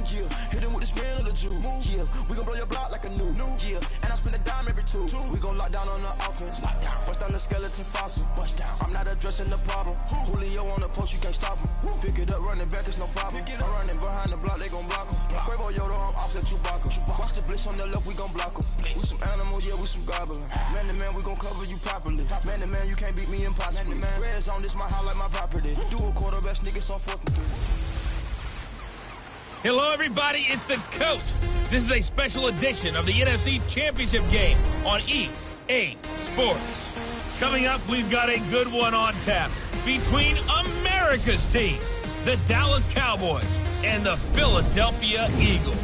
Yeah, hit him with the spin of the juice. Yeah, we gon' blow your block like a new. Yeah, and I spend a dime every two. We gon' lock down on the offense. Bust down the skeleton fossil. Bust down. I'm not addressing the problem. Julio on the post, you can't stop him. Pick it up, running back, it's no problem. I'm running behind the block, they gon' block him. Quavo Yoda, I'm offset Chewbacca. Watch the blitz on the left, we gon' block him. We some animal, yeah, we some goblin. Man to man, we gon' cover you properly. Man to man, you can't beat me impossibly. Red zone, this my highlight, my property. Do a quarterback, niggas on 4th and 3. Hello, everybody. It's the coach. This is a special edition of the NFC Championship game on EA Sports. Coming up, we've got a good one on tap between America's team, the Dallas Cowboys, and the Philadelphia Eagles.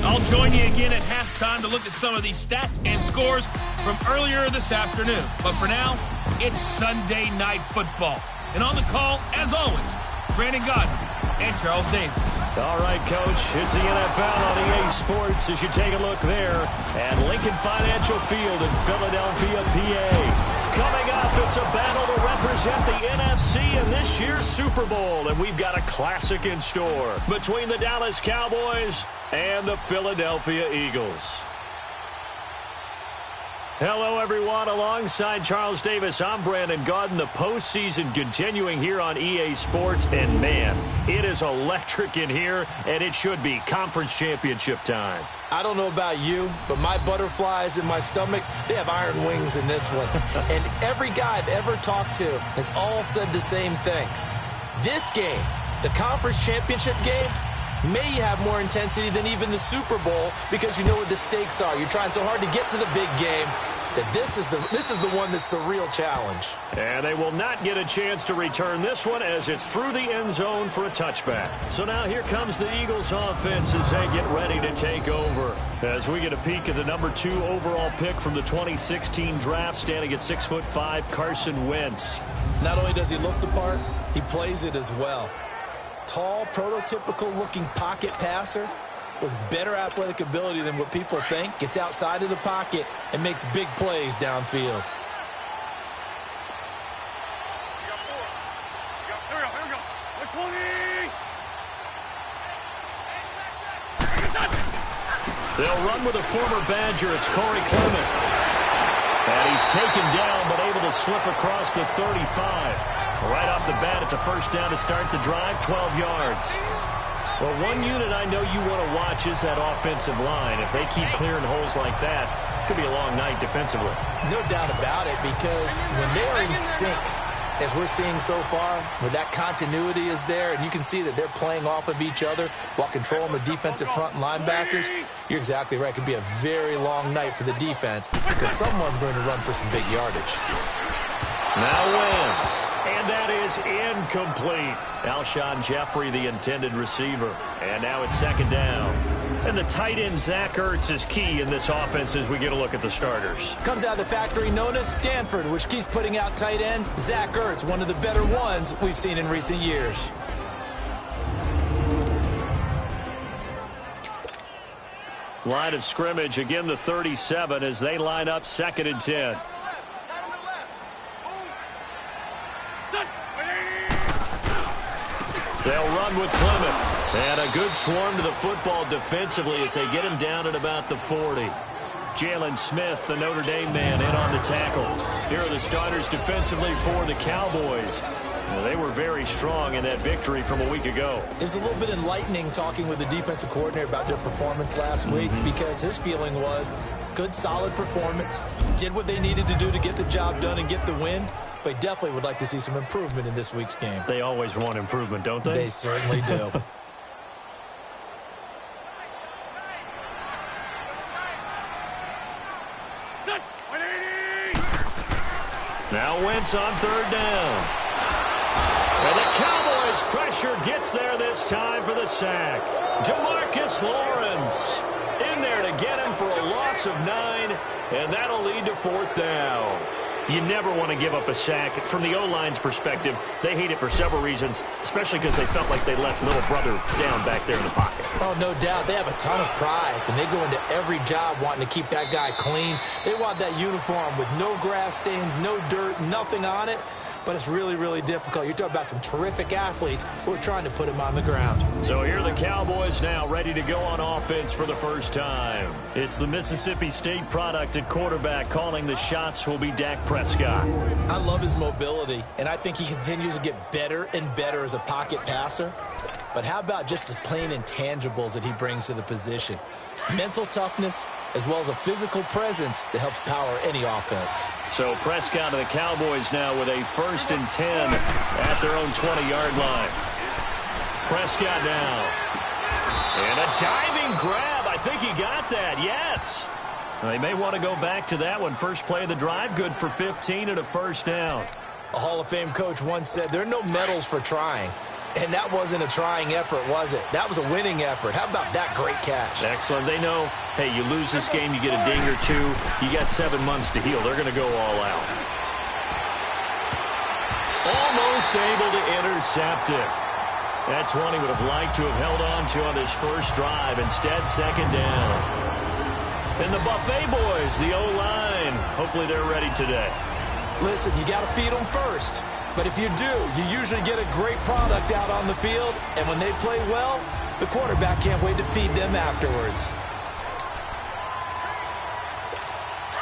I'll join you again at halftime to look at some of these stats and scores from earlier this afternoon. But for now, it's Sunday Night Football. And on the call, as always, Brandon Godden and Charles Davis. All right, Coach, it's the NFL on EA Sports as you take a look there at Lincoln Financial Field in Philadelphia, PA. Coming up, it's a battle to represent the NFC in this year's Super Bowl, and we've got a classic in store between the Dallas Cowboys and the Philadelphia Eagles. Hello, everyone. Alongside Charles Davis, I'm Brandon Godden. The postseason continuing here on EA Sports. And, man, it is electric in here, and it should be conference championship time. I don't know about you, but my butterflies in my stomach, they have iron wings in this one. And every guy I've ever talked to has all said the same thing. This game, the conference championship game, may have more intensity than even the Super Bowl because you know what the stakes are. You're trying so hard to get to the big game that this is the one that's the real challenge. And they will not get a chance to return this one as it's through the end zone for a touchback. So now here comes the Eagles offense as they get ready to take over. As we get a peek at the number 2 overall pick from the 2016 draft, standing at 6'5", Carson Wentz. Not only does he look the part, he plays it as well. Tall, prototypical-looking pocket passer with better athletic ability than what people think. Gets outside of the pocket and makes big plays downfield. They'll run with a former Badger. It's Corey Clement. And he's taken down, but able to slip across the 35. Right off the bat, it's a first down to start the drive, 12 yards. Well, one unit I know you want to watch is that offensive line. If they keep clearing holes like that, it could be a long night defensively. No doubt about it, because when they are in sync, as we're seeing so far, where that continuity is there, and you can see that they're playing off of each other while controlling the defensive front and linebackers, you're exactly right. It could be a very long night for the defense because someone's going to run for some big yardage. Now Wentz. And that is incomplete. Alshon Jeffrey, the intended receiver. And now it's second down. And the tight end, Zach Ertz, is key in this offense as we get a look at the starters. Comes out of the factory known as Stanford, which keeps putting out tight ends. Zach Ertz, one of the better ones we've seen in recent years. Line of scrimmage, again the 37 as they line up 2nd and 10. They'll run with Clement. And a good swarm to the football defensively as they get him down at about the 40. Jalen Smith, the Notre Dame man, in on the tackle. Here are the starters defensively for the Cowboys. Well, they were very strong in that victory from a week ago. It was a little bit enlightening talking with the defensive coordinator about their performance last week because his feeling was good, solid performance, did what they needed to do to get the job done and get the win. But definitely would like to see some improvement in this week's game. They always want improvement, don't they? They certainly do. Now Wentz on 3rd down. And the Cowboys pressure gets there this time for the sack. DeMarcus Lawrence in there to get him for a loss of 9, and that'll lead to 4th down. You never want to give up a sack. From the O-line's perspective, they hate it for several reasons, especially because they felt like they let little brother down back there in the pocket. Oh, no doubt. They have a ton of pride, and they go into every job wanting to keep that guy clean. They want that uniform with no grass stains, no dirt, nothing on it. but it's really, really difficult. You're talking about some terrific athletes who are trying to put him on the ground. So here are the Cowboys now ready to go on offense for the first time. It's the Mississippi State product at quarterback. Calling the shots will be Dak Prescott. I love his mobility, and I think he continues to get better and better as a pocket passer. But how about just his plain intangibles that he brings to the position? Mental toughness, as well as a physical presence that helps power any offense. So Prescott and the Cowboys now with a 1st and 10 at their own 20-yard line. Prescott now. And a diving grab. I think he got that. Yes. They may want to go back to that one. First play of the drive, good for 15 and a first down. A Hall of Fame coach once said, there are no medals for trying. And that wasn't a trying effort, was it? That was a winning effort. How about that great catch? Excellent. They know, hey, you lose this game, you get a ding or two. You got 7 months to heal. They're going to go all out. Almost able to intercept it. That's one he would have liked to have held on to on his first drive. Instead, second down. And the Buffet boys, the O-line, hopefully they're ready today. Listen, you got to feed them first. But if you do, you usually get a great product out on the field. And when they play well, the quarterback can't wait to feed them afterwards.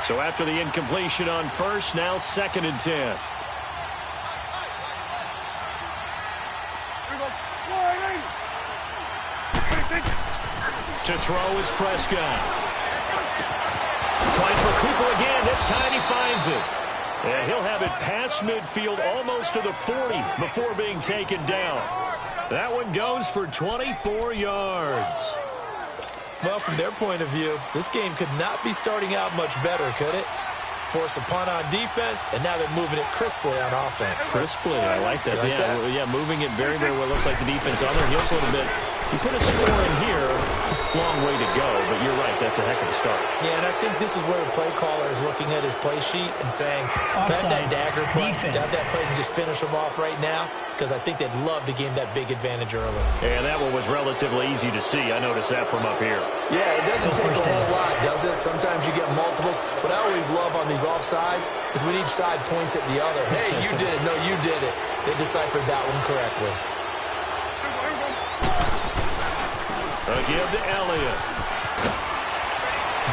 So after the incompletion on first, now 2nd and 10. To throw is Prescott. Trying for Cooper again. This time he finds it. And he'll have it past midfield almost to the 40 before being taken down. That one goes for 24 yards. Well, from their point of view, this game could not be starting out much better, could it? Force a punt on defense, and now they're moving it crisply on offense. Crisply, I like that. Like that? Yeah, moving it very, very well. Looks like the defense on their heels a little bit. You put a score in here, long way to go, but you're right, that's a heck of a start. Yeah, and I think this is where the play caller is looking at his play sheet and saying, grab that dagger play, grab that play and just finish them off right now, because I think they'd love to gain that big advantage early. And that one was relatively easy to see. I noticed that from up here. Yeah, it doesn't take a whole lot, does it? Sometimes you get multiples. What I always love on these offsides is when each side points at the other. Hey, you did it. No, you did it. They deciphered that one correctly. A give to Elliott.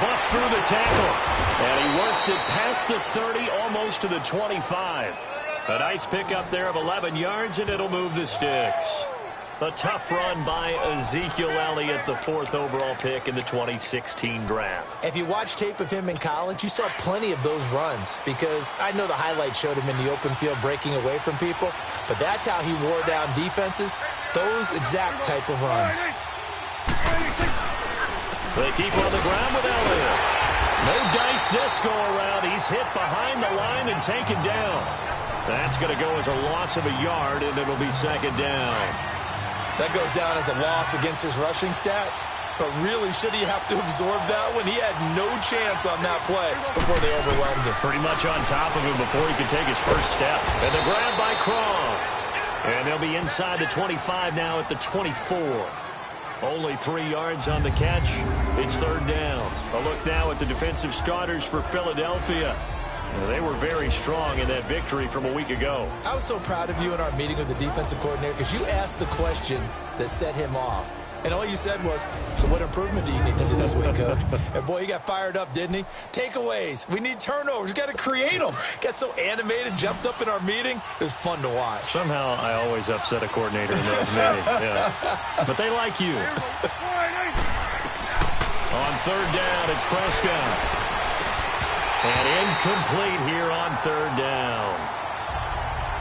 Busts through the tackle. And he works it past the 30, almost to the 25. A nice pickup there of 11 yards, and it'll move the sticks. A tough run by Ezekiel Elliott, the 4th overall pick in the 2016 draft. If you watch tape of him in college, you saw plenty of those runs, because I know the highlights showed him in the open field breaking away from people, but that's how he wore down defenses, those exact type of runs. They keep on the ground with Elliott. No dice this go around. He's hit behind the line and taken down. That's going to go as a loss of a yard, and it'll be 2nd down. That goes down as a loss against his rushing stats. But really, should he have to absorb that one? He had no chance on that play before they overwhelmed him. Pretty much on top of him before he could take his first step. And the grab by Croft. And they'll be inside the 25 now at the 24. Only 3 yards on the catch. It's 3rd down. A look now at the defensive starters for Philadelphia. They were very strong in that victory from a week ago. I was so proud of you in our meeting with the defensive coordinator because you asked the question that set him off. And all you said was, so what improvement do you need to see this week, Coach? And boy, he got fired up, didn't he? Takeaways. We need turnovers. We got to create them. Got so animated, jumped up in our meeting. It was fun to watch. Somehow I always upset a coordinator in those meetings. Yeah. But they like you. On 3rd down, it's Prescott. And incomplete here on 3rd down.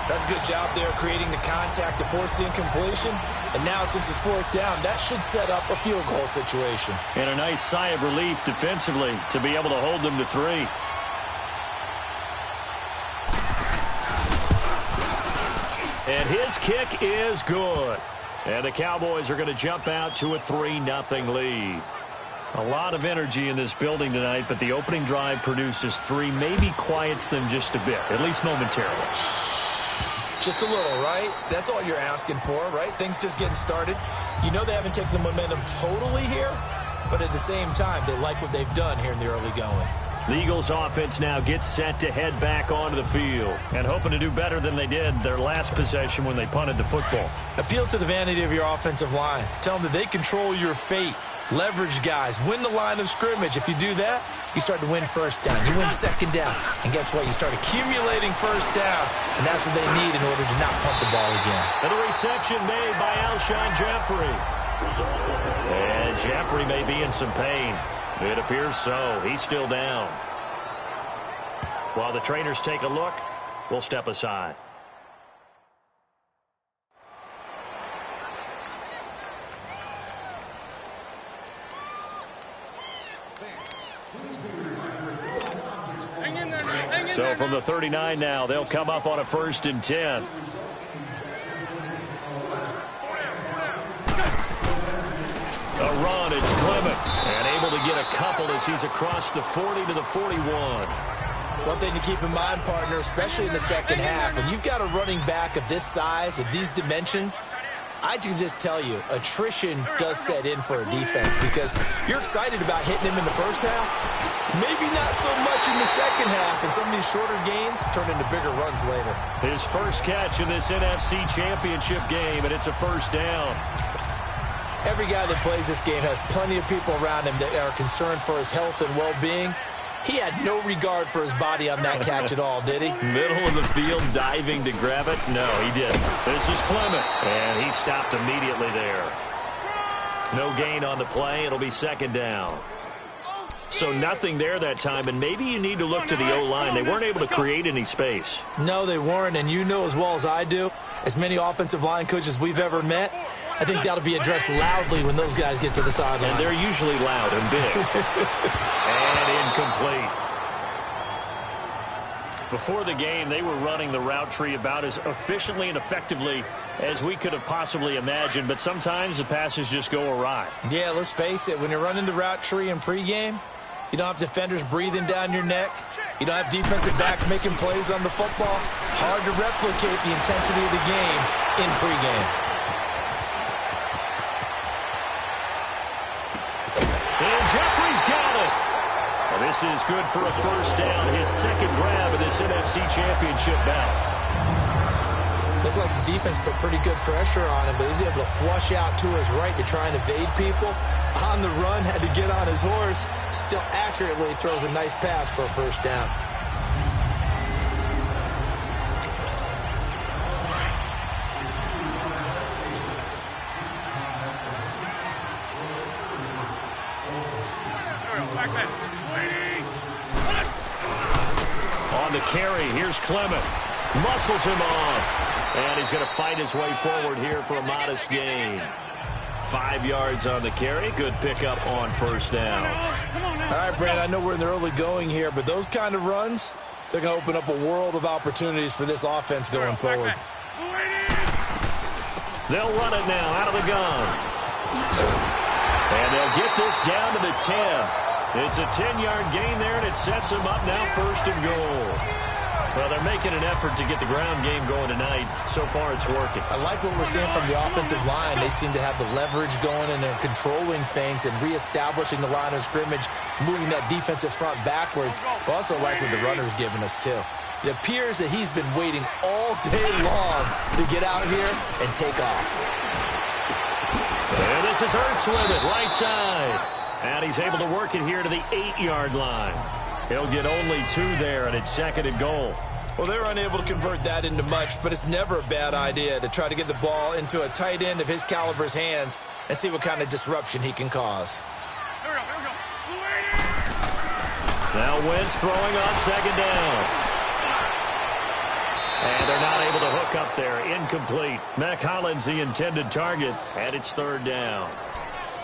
That's a good job there creating the contact to force the incompletion. And now since it's 4th down, that should set up a field goal situation. And a nice sigh of relief defensively to be able to hold them to 3. And his kick is good. And the Cowboys are going to jump out to a 3-0 lead. A lot of energy in this building tonight, but the opening drive produces 3, maybe quiets them just a bit, at least momentarily. Just a little, right? That's all you're asking for, right? Things just getting started. You know they haven't taken the momentum totally here, but at the same time, they like what they've done here in the early going. The Eagles offense now gets set to head back onto the field and hoping to do better than they did their last possession when they punted the football. Appeal to the vanity of your offensive line. Tell them that they control your fate. Leverage guys. Win the line of scrimmage. If you do that, you start to win first down. You win second down. And guess what? You start accumulating first downs. And that's what they need in order to not punt the ball again. And a reception made by Alshon Jeffrey. And Jeffrey may be in some pain. It appears so. He's still down. While the trainers take a look, we'll step aside. So from the 39 now, they'll come up on a 1st and 10. A run, it's Clement, and able to get a couple as he's across the 40 to the 41. One thing to keep in mind, partner, especially in the second half, when you've got a running back of this size, of these dimensions, I can just tell you, attrition does set in for a defense because you're excited about hitting him in the first half, maybe not so much in the second half, and some of these shorter gains turn into bigger runs later. His first catch in this NFC Championship game, and it's a 1st down. Every guy that plays this game has plenty of people around him that are concerned for his health and well-being. He had no regard for his body on that catch at all, did he? Middle of the field, diving to grab it? No, he didn't. This is Clement, and he stopped immediately there. No gain on the play. It'll be 2nd down. So nothing there that time, and maybe you need to look to the O-line. They weren't able to create any space. No, they weren't, and you know as well as I do, as many offensive line coaches we've ever met, I think that'll be addressed loudly when those guys get to the sideline. And they're usually loud and big. And incomplete. Before the game, they were running the route tree about as efficiently and effectively as we could have possibly imagined, but sometimes the passes just go awry. Yeah, let's face it, when you're running the route tree in pregame, you don't have defenders breathing down your neck. You don't have defensive backs making plays on the football. Hard to replicate the intensity of the game in pregame. And Jeffrey's got it. Well, this is good for a 1st down. His 2nd grab of this NFC Championship bout. Looked like the defense put pretty good pressure on him, but he's able to flush out to his right to try and evade people. On the run, had to get on his horse. Still accurately throws a nice pass for a 1st down. On the carry, here's Clement. Muscles him off. And he's going to fight his way forward here for a modest gain. 5 yards on the carry. Good pickup on 1st down. All right, Brad, I know we're in the early going here, but those kind of runs, they're going to open up a world of opportunities for this offense going forward. They'll run it now out of the gun. And they'll get this down to the 10. It's a 10-yard gain there, and it sets them up now 1st and goal. Well, they're making an effort to get the ground game going tonight. So far, it's working. I like what we're seeing from the offensive line. They seem to have the leverage going, and they're controlling things and reestablishing the line of scrimmage, moving that defensive front backwards. But also like what the runner's giving us, too. It appears that he's been waiting all day long to get out here and take off. And this is Ertz with it, right side. And he's able to work it here to the 8-yard line. He'll get only 2 there, and it's 2nd and goal. Well, they're unable to convert that into much, but it's never a bad idea to try to get the ball into a tight end of his caliber's hands and see what kind of disruption he can cause. Now Wentz throwing on 2nd down. And they're not able to hook up there. Incomplete. Mac Hollins the intended target, and it's 3rd down.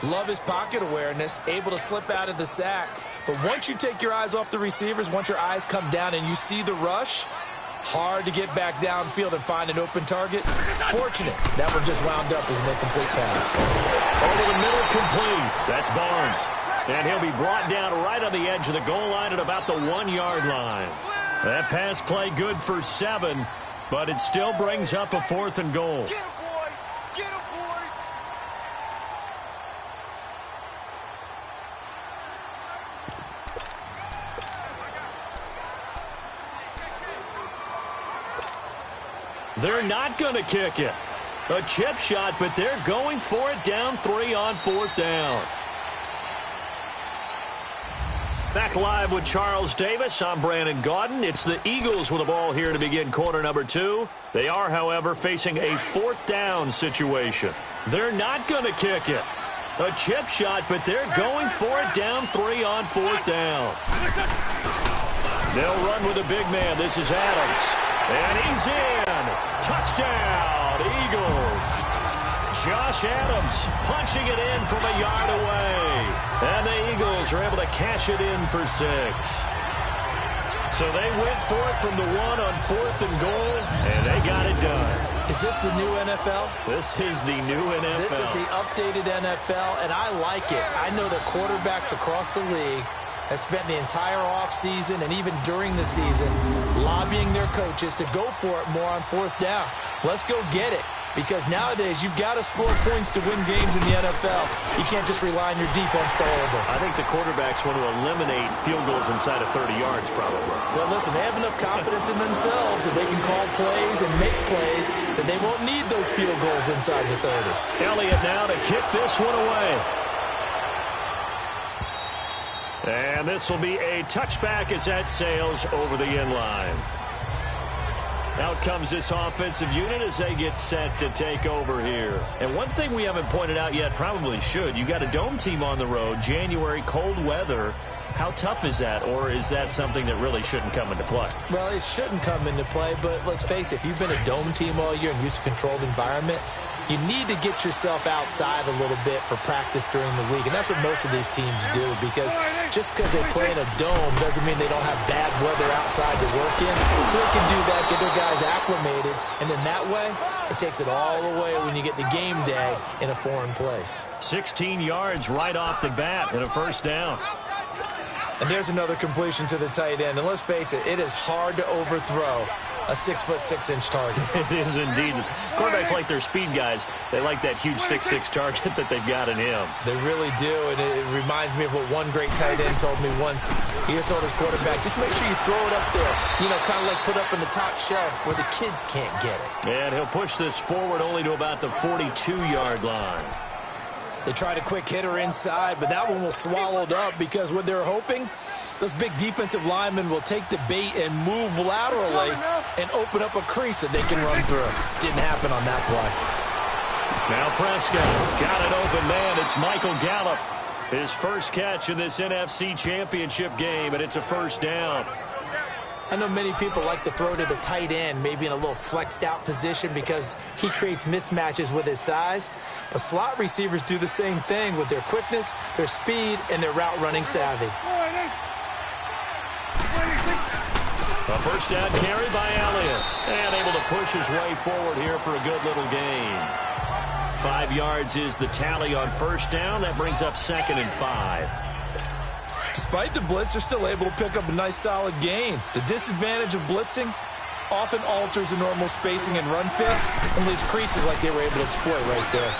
Love his pocket awareness, able to slip out of the sack. But once you take your eyes off the receivers, once your eyes come down and you see the rush, hard to get back downfield and find an open target. Fortunate, that one just wound up as an incomplete pass. Over the middle, complete. That's Barnes. And he'll be brought down right on the edge of the goal line at about the 1-yard line. That pass play good for 7, but it still brings up a 4th and goal. Get him, boy! Get him, boy! They're not going to kick it. A chip shot, but they're going for it down 3 on 4th down. Back live with Charles Davis. I'm Brandon Gaudin. It's the Eagles with the ball here to begin quarter number 2. They are, however, facing a 4th down situation. They're not going to kick it. A chip shot, but they're going for it down 3 on 4th down. They'll run with a big man. This is Adams. And he's in. Touchdown, Eagles. Josh Adams punching it in from a yard away. And the Eagles are able to cash it in for 6. So they went for it from the 1 on 4th and goal, and they got it done. Is this the new NFL? This is the new NFL. This is the updated NFL, and I like it. I know that quarterbacks across the league have spent the entire offseason and even during the season lobbying their coaches to go for it more on 4th down. Let's go get it. Because nowadays, you've got to score points to win games in the NFL. You can't just rely on your defense to hold them. I think the quarterbacks want to eliminate field goals inside of 30 yards, probably. Well, listen, they have enough confidence in themselves that they can call plays and make plays that they won't need those field goals inside the 30. Elliott now to kick this one away. And this will be a touchback as that sails over the end line. Out comes this offensive unit as they get set to take over here. And one thing we haven't pointed out yet, probably should, you got a dome team on the road, January, cold weather. How tough is that, or is that something that really shouldn't come into play? Well, it shouldn't come into play, but let's face it, if you've been a dome team all year and used to a controlled environment, you need to get yourself outside a little bit for practice during the week. And that's what most of these teams do, because just because they play in a dome doesn't mean they don't have bad weather outside to work in. So they can do that, get their guys acclimated, and then that way, it takes it all away when you get to game day in a foreign place. 16 yards right off the bat and a 1st down. And there's another completion to the tight end. And let's face it, it is hard to overthrow a 6'6" target. It is indeed. Quarterbacks like their speed guys. They like that huge 6'6" target that they've got in him. They really do, and it reminds me of what one great tight end told me once. He had told his quarterback, just make sure you throw it up there, kind of like put up in the top shelf where the kids can't get it. And he'll push this forward only to about the 42-yard line. They tried a quick hitter inside, but that one was swallowed up because what they're hoping, those big defensive linemen will take the bait and move laterally and open up a crease that they can run through. Didn't happen on that play. Now Prescott got an open man. It's Michael Gallup. His first catch in this NFC Championship game, and it's a 1st down. I know many people like to throw to the tight end, maybe in a little flexed out position because he creates mismatches with his size. But slot receivers do the same thing with their quickness, their speed, and their route running savvy. A 1st down carry by Elliott. And able to push his way forward here for a good little gain. 5 yards is the tally on 1st down. That brings up 2nd and 5. Despite the blitz, they're still able to pick up a nice solid gain. The disadvantage of blitzing often alters the normal spacing and run fits and leaves creases like they were able to exploit right there.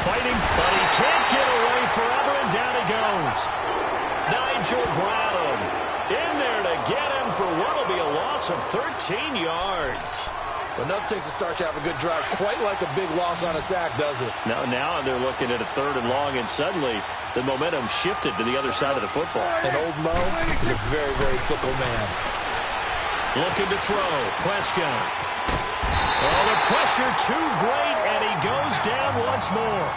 Fighting, but he can't get away forever, and down he goes. Nigel Bradham in there to get him for what will be a loss of 13 yards. Well, nothing takes a start to have a good drive quite like a big loss on a sack, does it? Now they're looking at a 3rd and long, and suddenly the momentum shifted to the other side of the football. And old Mo is a very, very fickle man. Looking to throw. Prescott. Oh, the pressure too great, and he goes down once more.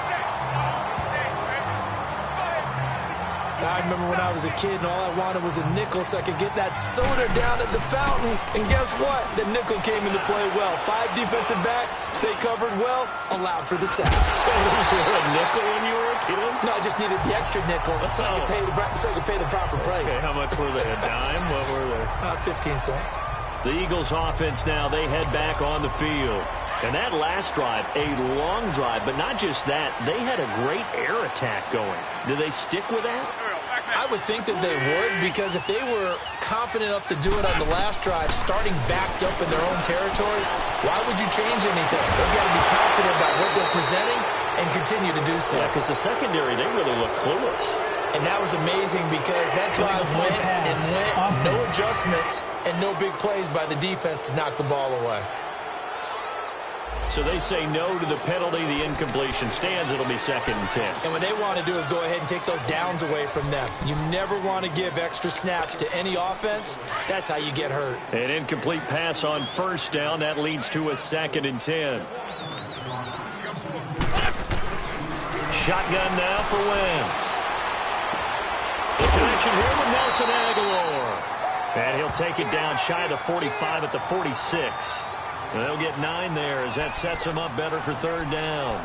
I remember when I was a kid and all I wanted was a nickel so I could get that soda down at the fountain. And guess what? The nickel came into play well. 5 defensive backs, they covered well, allowed for the sacks. So those were a nickel when you were a kid? No, I just needed the extra nickel so I could pay the proper price. Okay, how much were they? A dime? What were they? 15 cents. The Eagles offense now, they head back on the field. And that last drive, a long drive, but not just that, they had a great air attack going. Do they stick with that? I would think that they would, because if they were competent enough to do it on the last drive, starting backed up in their own territory, why would you change anything? They've got to be confident about what they're presenting and continue to do so. Yeah, because the secondary, they really look clueless. And that was amazing because that drive went and went, no adjustments and no big plays by the defense to knock the ball away. So they say no to the penalty. The incompletion stands. It'll be 2nd and 10. And what they want to do is go ahead and take those downs away from them. You never want to give extra snaps to any offense. That's how you get hurt. An incomplete pass on 1st down. That leads to a 2nd and 10. Shotgun now for Wentz. The connection here with Nelson Aguilar. And he'll take it down shy of the 45 at the 46. They'll get 9 there as that sets him up better for 3rd down.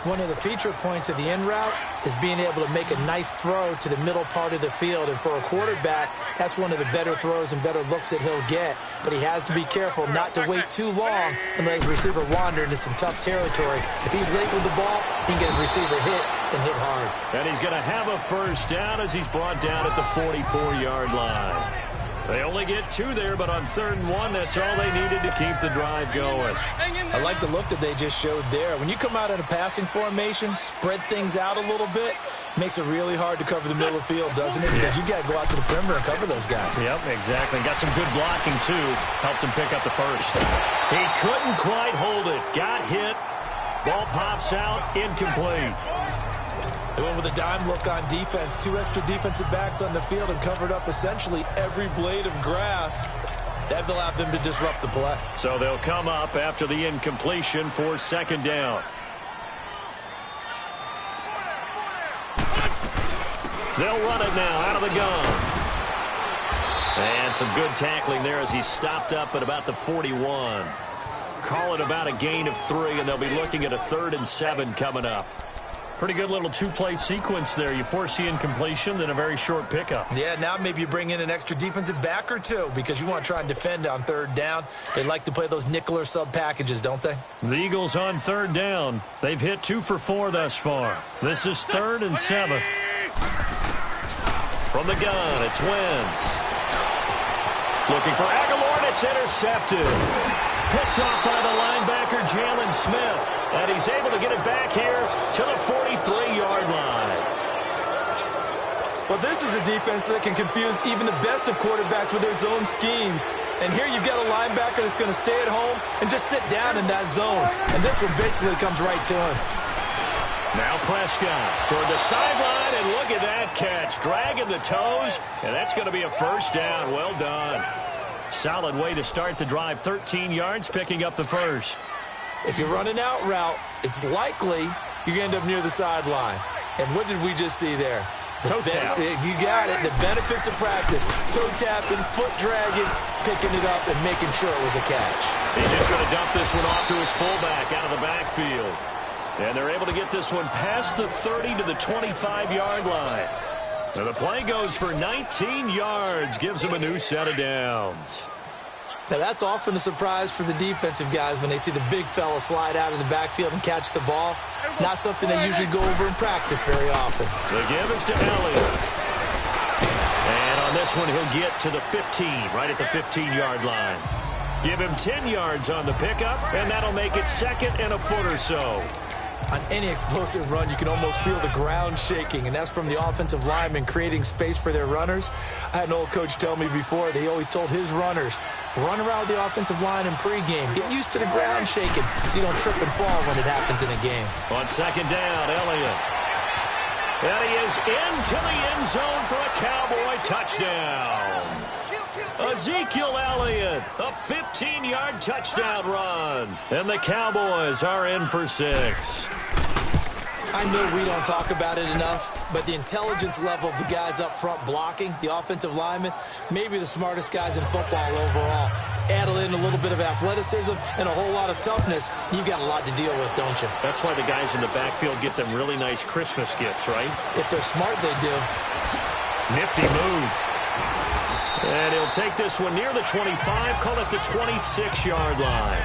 One of the feature points of the in route is being able to make a nice throw to the middle part of the field. And for a quarterback, that's one of the better throws and better looks that he'll get. But he has to be careful not to wait too long and let his receiver wander into some tough territory. If he's late with the ball, he can get his receiver hit and hit hard. And he's going to have a 1st down as he's brought down at the 44-yard line. They only get 2 there, but on 3rd and 1, that's all they needed to keep the drive going. I like the look that they just showed there. When you come out in a passing formation, spread things out a little bit, makes it really hard to cover the middle of the field, doesn't it? Because you got to go out to the perimeter and cover those guys. Yep, exactly. Got some good blocking, too. Helped him pick up the 1st. He couldn't quite hold it. Got hit. Ball pops out. Incomplete. They went with a dime look on defense. 2 extra defensive backs on the field and covered up essentially every blade of grass. That allowed them to disrupt the play. So they'll come up after the incompletion for 2nd down. They'll run it now out of the gun. And some good tackling there as he stopped up at about the 41. Call it about a gain of 3, and they'll be looking at a 3rd and 7 coming up. Pretty good little 2-play sequence there. You force the incompletion, then a very short pickup. Yeah, now maybe you bring in an extra defensive back or 2 because you want to try and defend on 3rd down. They like to play those nickel or sub packages, don't they? The Eagles on 3rd down. They've hit 2 for 4 thus far. This is 3rd and 7. From the gun, it's Wentz. Looking for Aguilar, and it's intercepted. Picked off by the linebacker, Jalen Smith. And he's able to get it back here to the 43-yard line. Well, this is a defense that can confuse even the best of quarterbacks with their zone schemes. And here you've got a linebacker that's going to stay at home and just sit down in that zone. And this one basically comes right to him. Now Prescott toward the sideline, and look at that catch. Dragging the toes, and that's going to be a 1st down. Well done. Solid way to start the drive. 13 yards, picking up the 1st. If you're running out route, it's likely you're going to end up near the sideline. And what did we just see there? Toe tap. You got it. The benefits of practice. Toe tapping, foot dragging, picking it up, and making sure it was a catch. He's just going to dump this one off to his fullback out of the backfield. And they're able to get this one past the 30 to the 25-yard line. Now the play goes for 19 yards, gives him a new set of downs. Now, that's often a surprise for the defensive guys when they see the big fella slide out of the backfield and catch the ball. Not something they usually go over in practice very often. The give is to Elliott. And on this one, he'll get to the 15, right at the 15-yard line. Give him 10 yards on the pickup, and that'll make it 2nd and a foot or so. On any explosive run, you can almost feel the ground shaking, and that's from the offensive linemen creating space for their runners. I had an old coach tell me before, he always told his runners, run around the offensive line in pregame. Get used to the ground shaking so you don't trip and fall when it happens in a game. On 2nd down, Elliott. And he is into the end zone for a Cowboy touchdown. Ezekiel Elliott, a 15-yard touchdown run. And the Cowboys are in for 6. I know we don't talk about it enough, but the intelligence level of the guys up front blocking, the offensive linemen, maybe the smartest guys in football overall. Add in a little bit of athleticism and a whole lot of toughness, you've got a lot to deal with, don't you? That's why the guys in the backfield get them really nice Christmas gifts, right? If they're smart, they do. Nifty move. And he'll take this one near the 25, call it the 26-yard line.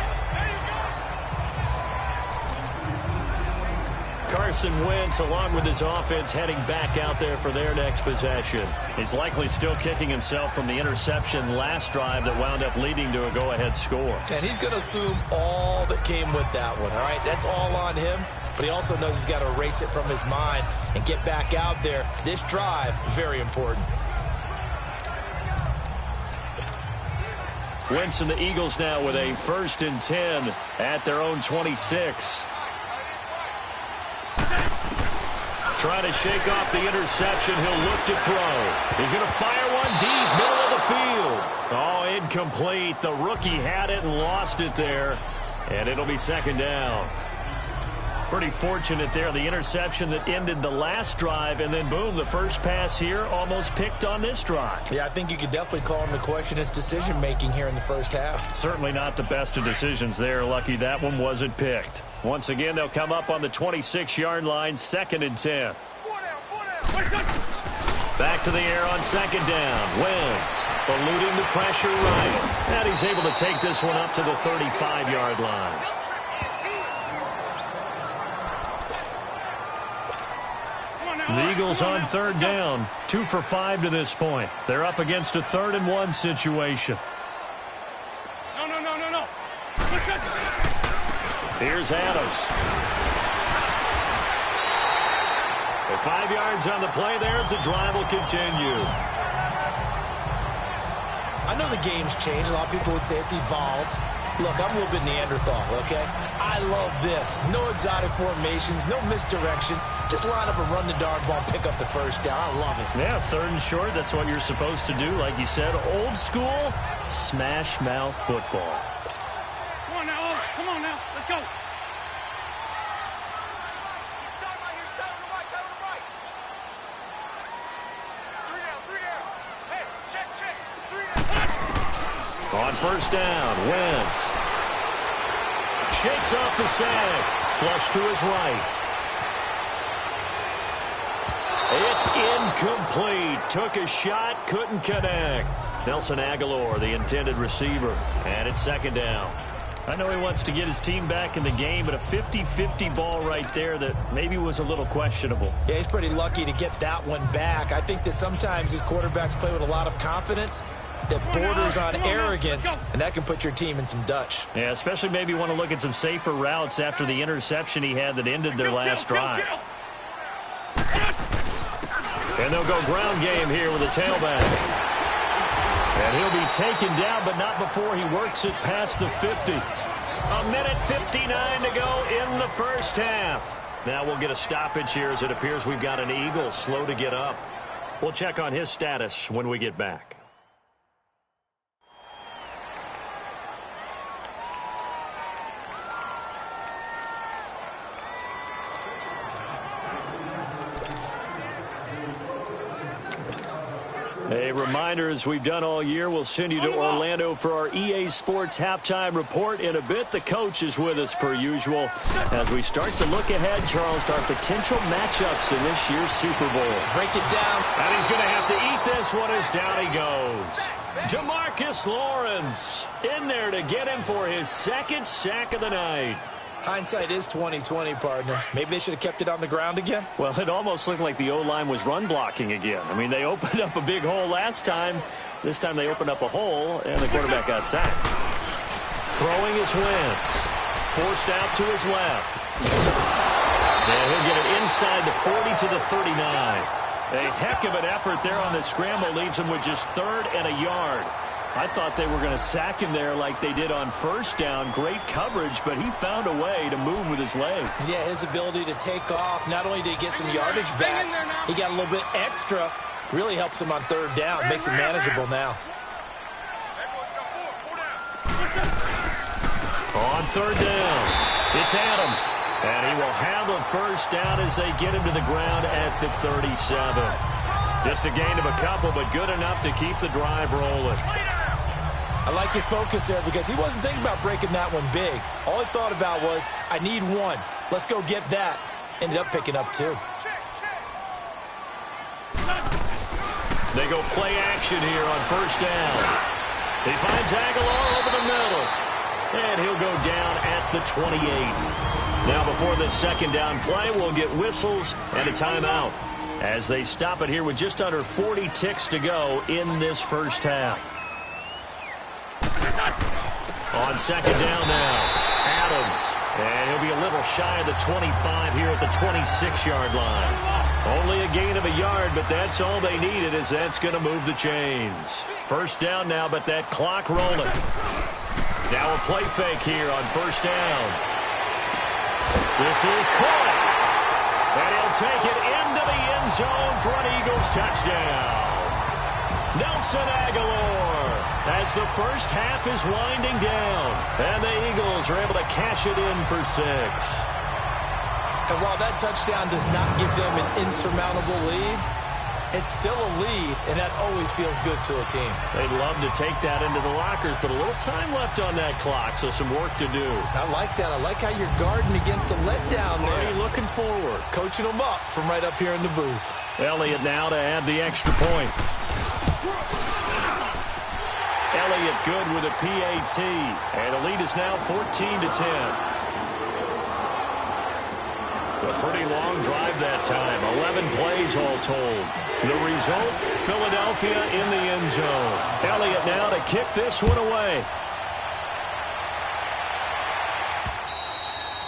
Carson Wentz, along with his offense, heading back out there for their next possession. He's likely still kicking himself from the interception last drive that wound up leading to a go-ahead score. And he's going to assume all that came with that one, all right? That's all on him. but he also knows he's got to erase it from his mind and get back out there. This drive, very important. Wentz and the Eagles now with a 1st and 10 at their own 26. Trying to shake off the interception. He'll look to throw. He's going to fire one deep, middle of the field. Oh, incomplete. The rookie had it and lost it there. And it'll be 2nd down. Pretty fortunate there. The interception that ended the last drive, and then boom, the first pass here almost picked on this drive. Yeah, I think you could definitely call him to question his decision-making here in the first half. Certainly not the best of decisions there. Lucky that one wasn't picked. Once again, they'll come up on the 26-yard line, 2nd and 10. Back to the air on 2nd down. Wentz eluding the pressure right. And he's able to take this one up to the 35-yard line. The Eagles on 3rd down. 2 for 5 to this point. They're up against a 3rd and 1 situation. No. Here's Adams. 5 yards on the play there as the drive will continue. I know the game's changed. A lot of people would say it's evolved. Look, I'm a little bit Neanderthal, okay? I love this. No exotic formations, no misdirection. Just line up and run the darn ball and pick up the 1st down. I love it. Yeah, 3rd and short, that's what you're supposed to do. Like you said, old school, smash mouth football. Come on now. Let's go. On 1st down, Wentz shakes off the sack. Flush to his right. It's incomplete. Took a shot, couldn't connect. Nelson Aguilar, the intended receiver. And it's 2nd down. I know he wants to get his team back in the game, but a 50-50 ball right there that maybe was a little questionable. Yeah, he's pretty lucky to get that one back. I think that sometimes these quarterbacks play with a lot of confidence that borders on arrogance, and that can put your team in some Dutch. Yeah, especially maybe want to look at some safer routes after the interception he had that ended their last drive. And they'll go ground game here with a tailback. And he'll be taken down, but not before he works it past the 50. A minute 59 to go in the first half. Now we'll get a stoppage here as it appears we've got an Eagle slow to get up. We'll check on his status when we get back. A reminder, as we've done all year, we'll send you to Orlando for our EA Sports halftime report in a bit. The coach is with us per usual as we start to look ahead, Charles, to our potential matchups in this year's Super Bowl. Break it down. And he's going to have to eat this one as down he goes. Demarcus Lawrence in there to get him for his 2nd sack of the night. Hindsight is 20/20, partner. Maybe they should have kept it on the ground again. Well, it almost looked like the O-line was run blocking again. I mean, they opened up a big hole last time. This time they opened up a hole, and the quarterback got sacked. Throwing is Wentz. Forced out to his left. And he'll get it inside the 40 to the 39. A heck of an effort there on the scramble. Leaves him with just 3rd and a yard. I thought they were going to sack him there like they did on 1st down. Great coverage, but he found a way to move with his legs. Yeah, his ability to take off. Not only did he get some yardage back, he got a little bit extra. Really helps him on 3rd down. Makes it manageable now. On 3rd down, it's Adams. And he will have a 1st down as they get him to the ground at the 37. Just a gain of a couple, but good enough to keep the drive rolling. I like his focus there because he wasn't thinking about breaking that one big. All he thought about was, I need one. Let's go get that. Ended up picking up 2. They go play action here on 1st down. He finds Aguilar over the middle. And he'll go down at the 28. Now before this 2nd down play, we'll get whistles and a timeout as they stop it here with just under 40 ticks to go in this first half. On 2nd down now, Adams. And he'll be a little shy of the 25 here at the 26-yard line. Only a gain of a yard, but that's all they needed, as that's going to move the chains. First down now, but that clock rolling. Now a play fake here on first down. This is caught. And he'll take it into the end zone for an Eagles touchdown. Nelson Aguilar, as the first half is winding down, and the Eagles are able to cash it in for 6. And while that touchdown does not give them an insurmountable lead, it's still a lead, and that always feels good to a team. They'd love to take that into the lockers, but a little time left on that clock, so some work to do. I like that. I like how you're guarding against a letdown there. Already looking forward. Coaching them up from right up here in the booth. Elliott now to add the extra point. Elliott good with a PAT, and the lead is now 14-10. A pretty long drive that time. 11 plays all told. The result, Philadelphia in the end zone. Elliott now to kick this one away.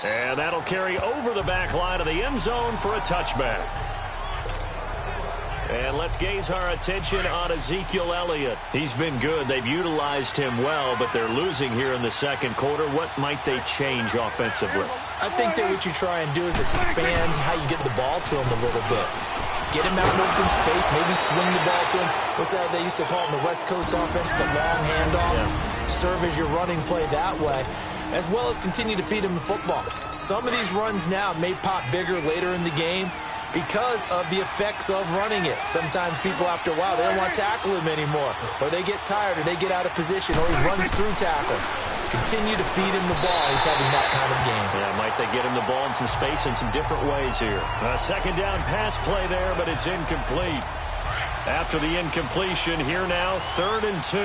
And that'll carry over the back line of the end zone for a touchback. And let's gaze our attention on Ezekiel Elliott. He's been good. They've utilized him well, but they're losing here in the second quarter. What might they change offensively? I think that what you try and do is expand how you get the ball to him a little bit. Get him out in open space, maybe swing the ball to him. What's that they used to call in the West Coast offense, the long handoff? Yeah. Serve as your running play that way, as well as continue to feed him the football. Some of these runs now may pop bigger later in the game because of the effects of running it. Sometimes people, after a while, they don't want to tackle him anymore, or they get tired, or they get out of position, or he runs through tackles. Continue to feed him the ball. He's having that kind of game. Yeah, might they get him the ball in some space in some different ways here. A second down pass play there, but it's incomplete. After the incompletion, here now, 3rd and 2.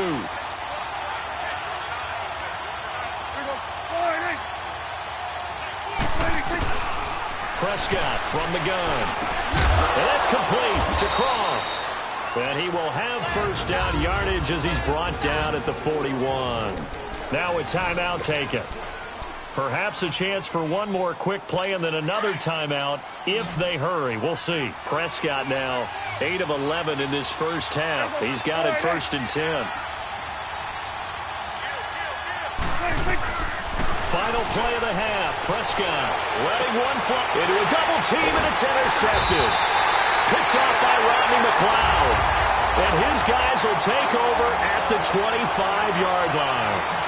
Prescott from the gun. And that's complete to Croft. And he will have first down yardage as he's brought down at the 41. Now a timeout taken. Perhaps a chance for one more quick play and then another timeout if they hurry. We'll see. Prescott now 8 of 11 in this first half. He's got it 1st and 10. Final play of the half. Prescott letting one fly into a double team, and it's intercepted. Picked off by Rodney McLeod. And his guys will take over at the 25-yard line.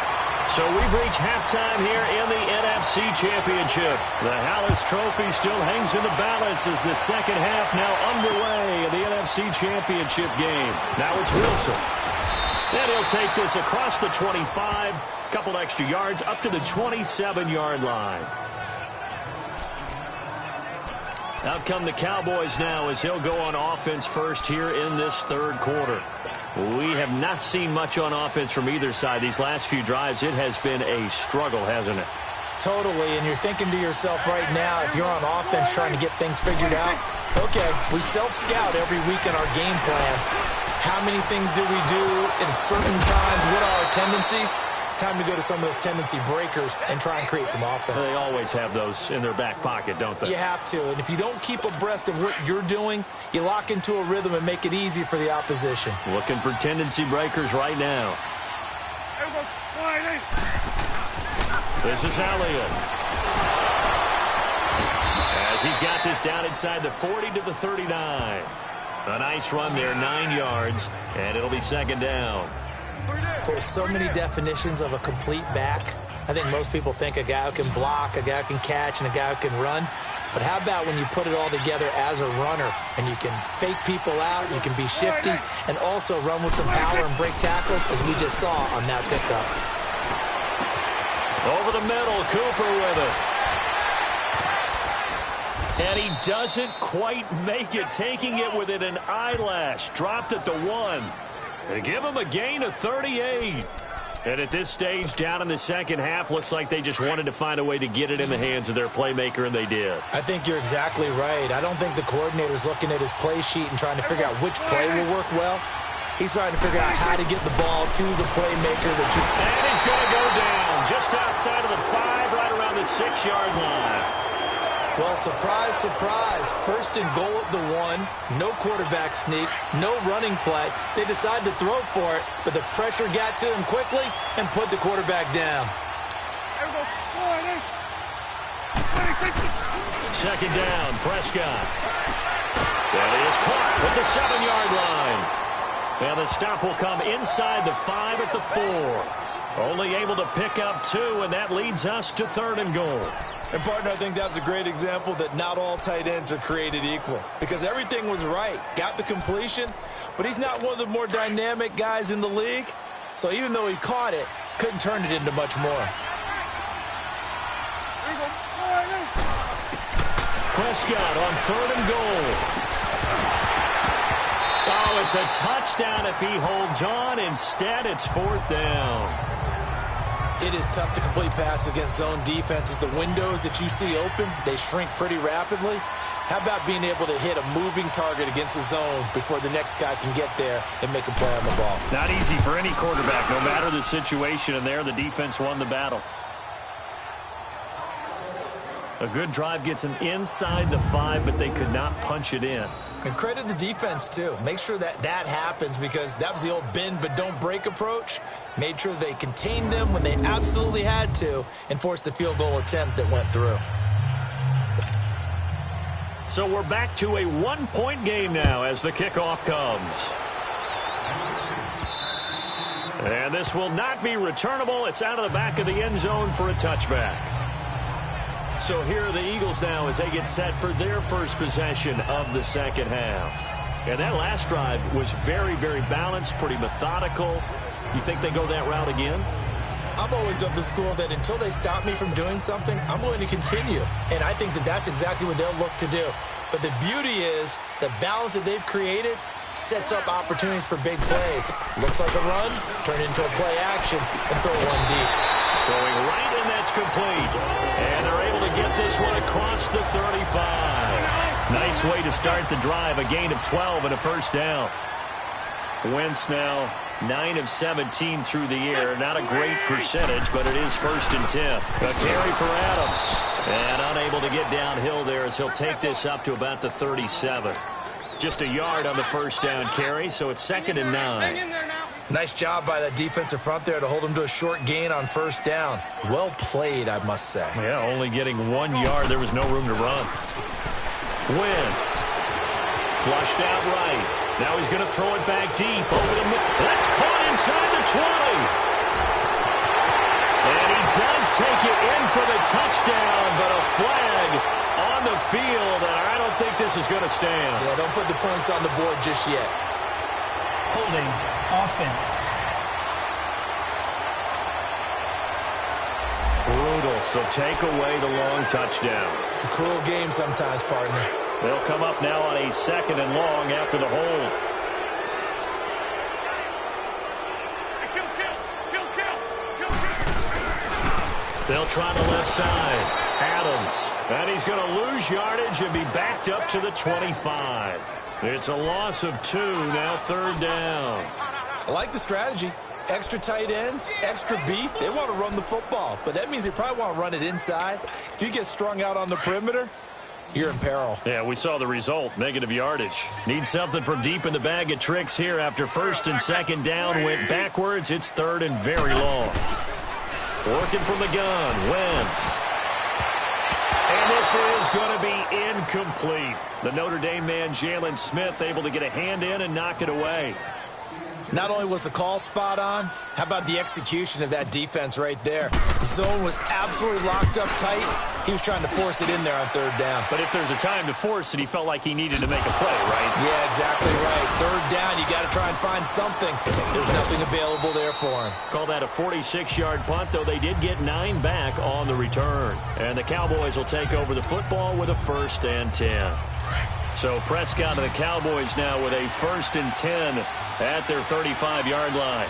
So we've reached halftime here in the NFC Championship. The Hallis Trophy still hangs in the balance as the second half now underway in the NFC Championship game. Now it's Wilson. And he'll take this across the 25, couple extra yards up to the 27-yard line. Out come the Cowboys now as he'll go on offense first here in this third quarter. We have not seen much on offense from either side. These last few drives, it has been a struggle, hasn't it? Totally, and you're thinking to yourself right now, if you're on offense trying to get things figured out, okay, we self-scout every week in our game plan. How many things do we do at certain times? What are our tendencies? Time to go to some of those tendency breakers and try and create some offense. They always have those in their back pocket, don't they? You have to, and if you don't keep abreast of what you're doing, you lock into a rhythm and make it easy for the opposition. Looking for tendency breakers right now. This is Elliott. As he's got this down inside the 40 to the 39. A nice run there, 9 yards, and it'll be second down. There's so many definitions of a complete back. I think most people think a guy who can block, a guy who can catch, and a guy who can run. But how about when you put it all together as a runner and you can fake people out, you can be shifty, and also run with some power and break tackles, as we just saw on that pickup. Over the middle, Cooper with it. And he doesn't quite make it, taking it within an eyelash. Dropped at the 1. They give him a gain of 38. And at this stage, down in the second half, looks like they just wanted to find a way to get it in the hands of their playmaker, and they did. I think you're exactly right. I don't think the coordinator's looking at his play sheet and trying to figure out which play will work well. He's trying to figure out how to get the ball to the playmaker. And he's going to go down just outside of the 5, right around the 6-yard line. Well, surprise, surprise. First and goal at the 1. No quarterback sneak. No running play. They decided to throw for it, but the pressure got to him quickly and put the quarterback down. Second down, Prescott. That is caught at the 7-yard line. And the stop will come inside the 5 at the 4. Only able to pick up 2, and that leads us to 3rd and goal. And, partner, I think that's a great example that not all tight ends are created equal. Because everything was right. Got the completion, but he's not one of the more dynamic guys in the league. So even though he caught it, couldn't turn it into much more. Prescott on 3rd and goal. Oh, it's a touchdown if he holds on. Instead, it's 4th down. It is tough to complete passes against zone defenses. The windows that you see open, they shrink pretty rapidly. How about being able to hit a moving target against a zone before the next guy can get there and make a play on the ball? Not easy for any quarterback, no matter the situation, and there the defense won the battle. A good drive gets them inside the 5, but they could not punch it in. And credit the defense, too. Make sure that happens, because that was the old bend but don't break approach. Made sure they contained them when they absolutely had to and forced the field goal attempt that went through. So we're back to a 1-point game now as the kickoff comes. And this will not be returnable. It's out of the back of the end zone for a touchback. So here are the Eagles now as they get set for their first possession of the second half. And that last drive was very, very balanced, pretty methodical. You think they go that route again? I'm always of the school that until they stop me from doing something, I'm going to continue. And I think that that's exactly what they'll look to do. But the beauty is the balance that they've created sets up opportunities for big plays. Looks like a run, turn it into a play action, and throw one deep. Throwing right, and that's complete. And they're able to get this one across the 35. Nice way to start the drive, a gain of 12 and a first down. Wentz now 9 of 17 through the air. Not a great percentage, but it is 1st and 10. A carry for Adams. And unable to get downhill there as he'll take this up to about the 37. Just a yard on the first down carry, so it's 2nd and 9. Nice job by that defensive front there to hold him to a short gain on first down. Well played, I must say. Yeah, only getting 1 yard. There was no room to run. Wentz. Flushed out right. Now he's going to throw it back deep over the middle. That's caught inside the 20. And he does take it in for the touchdown, but a flag on the field, and I don't think this is going to stand. Yeah, don't put the points on the board just yet. Holding offense. Brutal, so take away the long touchdown. It's a cruel game sometimes, partner. They'll come up now on a 2nd and long after the hold. They'll try the left side. Adams. And he's going to lose yardage and be backed up to the 25. It's a loss of 2, now 3rd down. I like the strategy. Extra tight ends, extra beef. They want to run the football, but that means they probably want to run it inside. If you get strung out on the perimeter, you're in peril. Yeah, we saw the result, negative yardage. Need something from deep in the bag of tricks here after 1st and 2nd down. Went backwards. It's 3rd and very long. Working from the gun, Wentz. And this is going to be incomplete. The Notre Dame man, Jalen Smith, able to get a hand in and knock it away. Not only was the call spot on, how about the execution of that defense right there? The zone was absolutely locked up tight. He was trying to force it in there on 3rd down. But if there's a time to force it, he felt like he needed to make a play, right? Yeah, exactly right. 3rd down, you got to try and find something. There's nothing available there for him. Call that a 46-yard punt, though they did get 9 back on the return. And the Cowboys will take over the football with a 1st and 10. So Prescott and the Cowboys now with a 1st and 10 at their 35-yard line.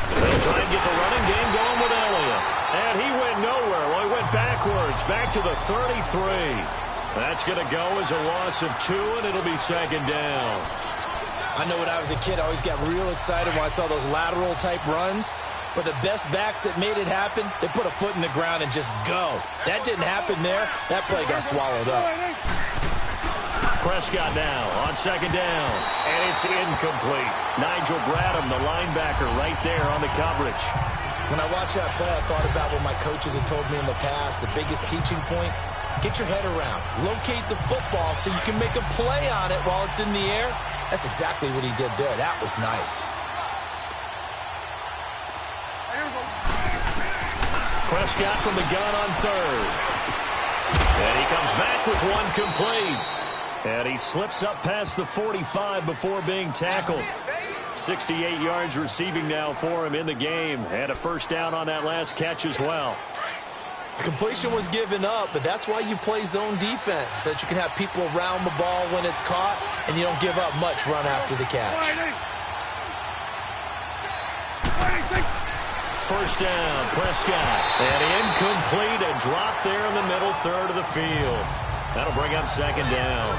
They'll try and get the running game going with Elliott. And he went nowhere. Well, he went backwards, back to the 33. That's going to go as a loss of 2, and it'll be 2nd down. I know when I was a kid, I always got real excited when I saw those lateral-type runs. But the best backs that made it happen, they put a foot in the ground and just go. That didn't happen there. That play got swallowed up. Prescott now on second down, and it's incomplete. Nigel Bradham, the linebacker, right there on the coverage. When I watched that play, I thought about what my coaches had told me in the past. The biggest teaching point, get your head around. Locate the football so you can make a play on it while it's in the air. That's exactly what he did there. That was nice. Prescott from the gun on third. And he comes back with one complete. And he slips up past the 45 before being tackled. 68 yards receiving now for him in the game. And a first down on that last catch as well. The completion was given up, but that's why you play zone defense, so that you can have people around the ball when it's caught, and you don't give up much run after the catch. First down, Prescott. And incomplete, a drop there in the middle third of the field. That'll bring up second down.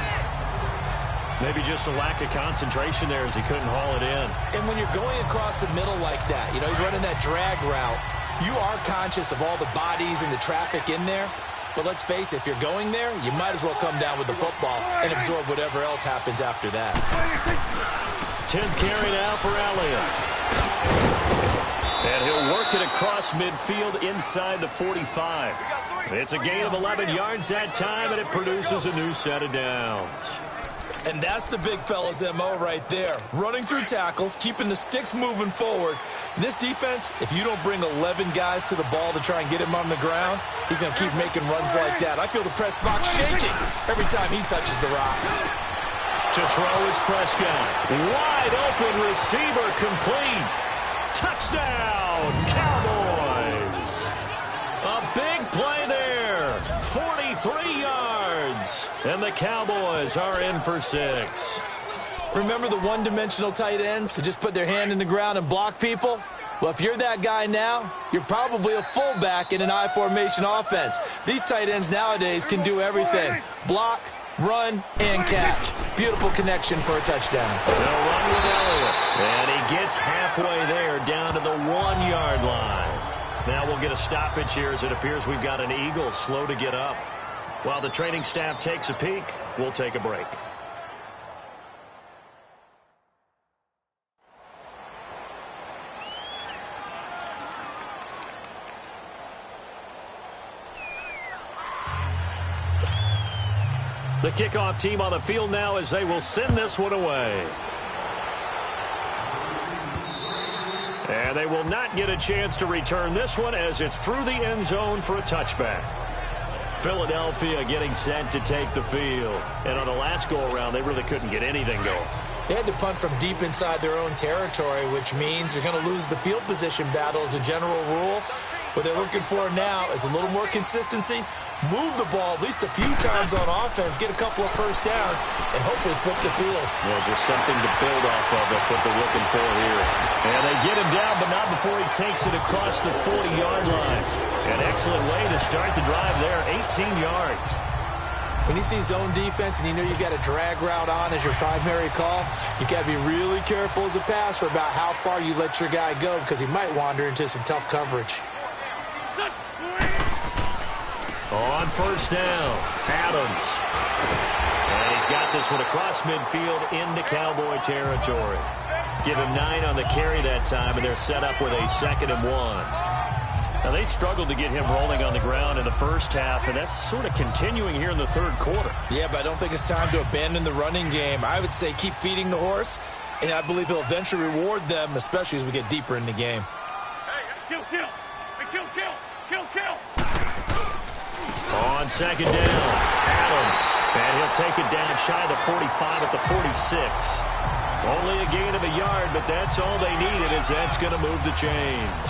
Maybe just a lack of concentration there as he couldn't haul it in. And when you're going across the middle like that, you know, he's running that drag route, you are conscious of all the bodies and the traffic in there. But let's face it, if you're going there, you might as well come down with the football and absorb whatever else happens after that. 10th carry now for Elliott. And he'll work it across midfield inside the 45. It's a gain of 11 yards that time, and it produces a new set of downs. And that's the big fella's MO right there. Running through tackles, keeping the sticks moving forward. This defense, if you don't bring 11 guys to the ball to try and get him on the ground, he's going to keep making runs like that. I feel the press box shaking every time he touches the rock. To throw is Prescott. Wide open receiver complete. Touchdown, Cowboys. A big play there. 43 yards. And the Cowboys are in for 6. Remember the one-dimensional tight ends who just put their hand in the ground and block people? Well, if you're that guy now, you're probably a fullback in an I-formation offense. These tight ends nowadays can do everything. Block, run, and catch. Beautiful connection for a touchdown. They'll run with Elliott. And he gets halfway there down to the 1-yard line. Now we'll get a stoppage here as it appears we've got an Eagle slow to get up. While the training staff takes a peek, we'll take a break. The kickoff team on the field now as they will send this one away. And they will not get a chance to return this one as it's through the end zone for a touchback. Philadelphia getting set to take the field. And on the last go-around, they really couldn't get anything going. They had to punt from deep inside their own territory, which means you're going to lose the field position battle as a general rule. What they're looking for now is a little more consistency, move the ball at least a few times on offense, get a couple of first downs, and hopefully flip the field. Well, just something to build off of. That's what they're looking for here. And they get him down, but not before he takes it across the 40-yard line. An excellent way to start the drive there, 18 yards. When you see zone defense and you know you got a drag route on as your primary call, you got to be really careful as a passer about how far you let your guy go because he might wander into some tough coverage. On first down, Adams. And he's got this one across midfield into Cowboy territory. Give him 9 on the carry that time, and they're set up with a 2nd and 1. Now, they struggled to get him rolling on the ground in the first half, and that's sort of continuing here in the third quarter. Yeah, but I don't think it's time to abandon the running game. I would say keep feeding the horse, and I believe he'll eventually reward them, especially as we get deeper in the game. Hey, kill. On second down, Adams. And he'll take it down shy of the 45 at the 46. Only a gain of a yard, but that's all they needed as that's going to move the chains.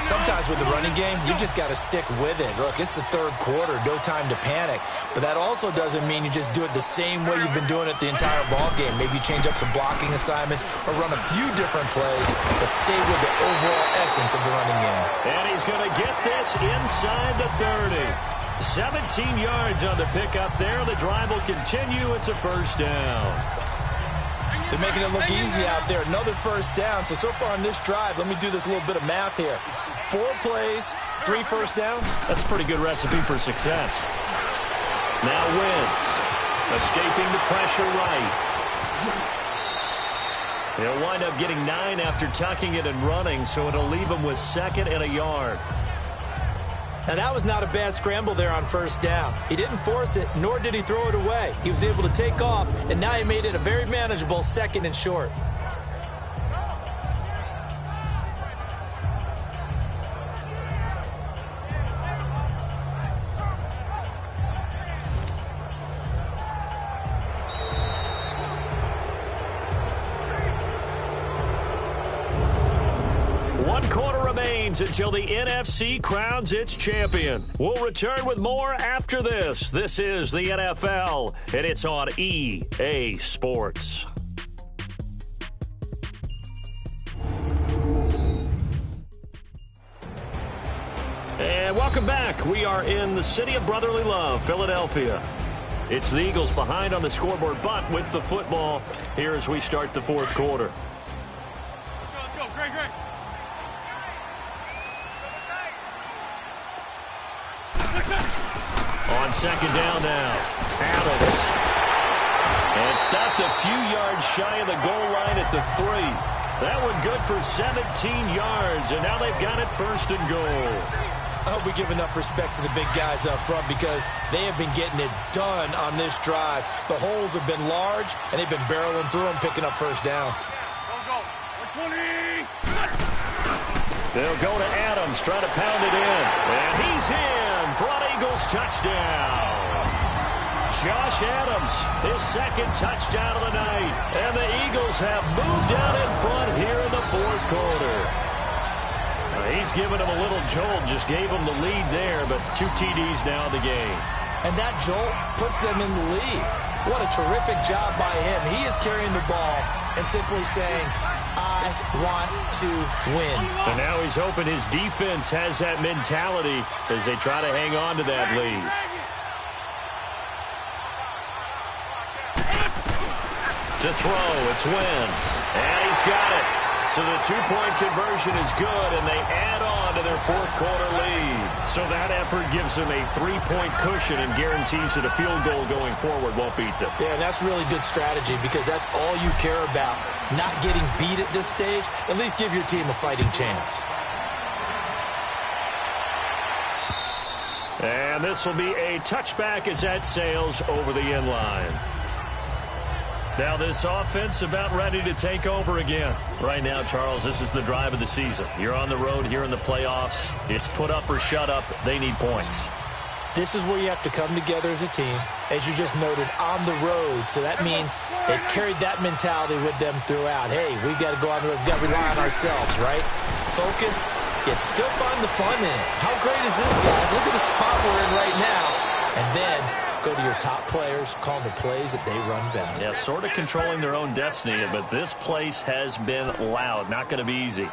Sometimes with the running game, you just got to stick with it. Look, it's the third quarter, no time to panic. But that also doesn't mean you just do it the same way you've been doing it the entire ball game. Maybe you change up some blocking assignments or run a few different plays, but stay with the overall essence of the running game. And he's going to get this inside the 30. 17 yards on the pickup there. The drive will continue. It's a first down. They're making it look easy out there. Another first down. So far on this drive, let me do this little bit of math here. 4 plays, 3 first downs. That's a pretty good recipe for success. Now Wentz, escaping the pressure right. He'll wind up getting 9 after tucking it and running, so it'll leave him with 2nd and a yard. Now, that was not a bad scramble there on first down. He didn't force it, nor did he throw it away. He was able to take off, and now he made it a very manageable 2nd and short. Until the NFC crowns its champion. We'll return with more after this. This is the NFL, and it's on EA Sports. And welcome back. We are in the city of brotherly love, Philadelphia. It's the Eagles behind on the scoreboard, but with the football here as we start the 4th quarter. Let's go. Great. On 2nd down now, Adams. And stopped a few yards shy of the goal line at the 3. That one good for 17 yards, and now they've got it 1st and goal. I hope we give enough respect to the big guys up front because they have been getting it done on this drive. The holes have been large, and they've been barreling through them, picking up first downs. Go. 120. They'll go to Adams, try to pound it in. And he's in for an Eagles touchdown. Josh Adams, his 2nd touchdown of the night. And the Eagles have moved out in front here in the 4th quarter. He's given them a little jolt, just gave them the lead there, but 2 TDs now in the game. And that jolt puts them in the lead. What a terrific job by him. He is carrying the ball and simply saying, I want to win. And now he's hoping his defense has that mentality as they try to hang on to that lead. To throw, it's Wentz. And he's got it. So the 2-point conversion is good, and they add on to their 4th quarter lead. So that effort gives them a 3-point cushion and guarantees that a field goal going forward won't beat them. Yeah, and that's really good strategy because that's all you care about. Not getting beat at this stage, at least give your team a fighting chance. And this will be a touchback as that sails over the end line. Now this offense about ready to take over again. Right now, Charles, this is the drive of the season. You're on the road here in the playoffs. It's put up or shut up. They need points. This is where you have to come together as a team, as you just noted, on the road. So that means they've carried that mentality with them throughout. Hey, we've got to go on the road. We've got to rely on ourselves, right? Focus, yet still find the fun in it. How great is this, guys? Look at the spot we're in right now. And then go to your top players, call the plays that they run best. Yeah, sort of controlling their own destiny, but this place has been loud. Not going to be easy.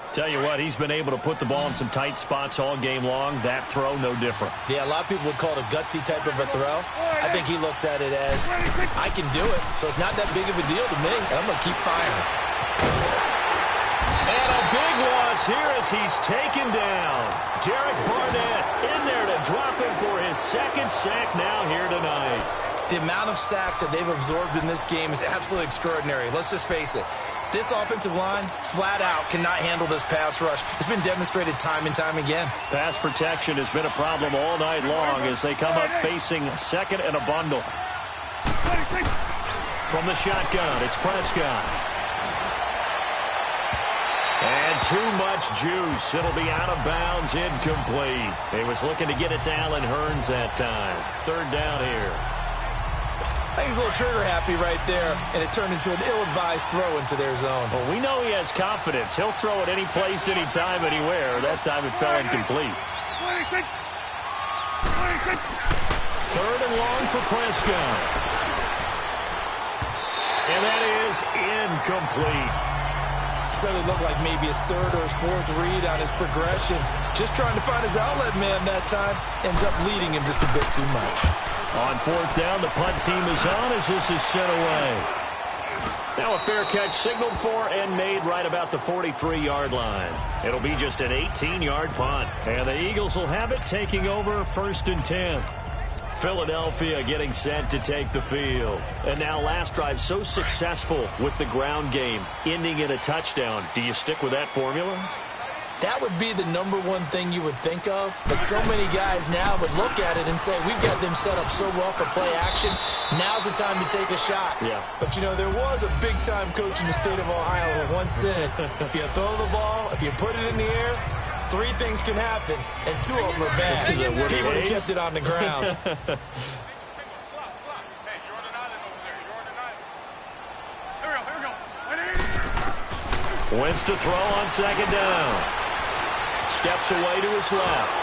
Tell you what, he's been able to put the ball in some tight spots all game long. That throw, no different. Yeah, a lot of people would call it a gutsy type of a throw. I think he looks at it as, I can do it, so it's not that big of a deal to me, and I'm going to keep firing. And a big loss here as he's taken down. Derek Barnett in there to drop him for his 2nd sack now here tonight. The amount of sacks that they've absorbed in this game is absolutely extraordinary. Let's just face it. This offensive line, flat out, cannot handle this pass rush. It's been demonstrated time and time again. Pass protection has been a problem all night long as they come up facing 2nd and a bundle. From the shotgun, it's Prescott. And too much juice. It'll be out of bounds, incomplete. He was looking to get it to Allen Hurns that time. 3rd down here. I think he's a little trigger happy right there, and it turned into an ill-advised throw into their zone. Well, we know he has confidence. He'll throw it any place, anytime, anywhere. That time it fell incomplete. 3rd and long for Prescott. And that is incomplete. So it looked like maybe his 3rd or his 4th read on his progression. Just trying to find his outlet man that time. Ends up leading him just a bit too much. On 4th down, the punt team is on as this is sent away. Now a fair catch signaled for and made right about the 43-yard line. It'll be just an 18-yard punt. And the Eagles will have it, taking over 1st and 10. Philadelphia getting set to take the field. And now last drive so successful with the ground game, ending in a touchdown. Do you stick with that formula? That would be the number one thing you would think of, but so many guys now would look at it and say, we've got them set up so well for play action, now's the time to take a shot. Yeah. But, you know, there was a big-time coach in the state of Ohio who once said, if you throw the ball, if you put it in the air, 3 things can happen, and 2 of them are bad. He would have kept it on the ground. Wentz to throw on 2nd down. Steps away to his left.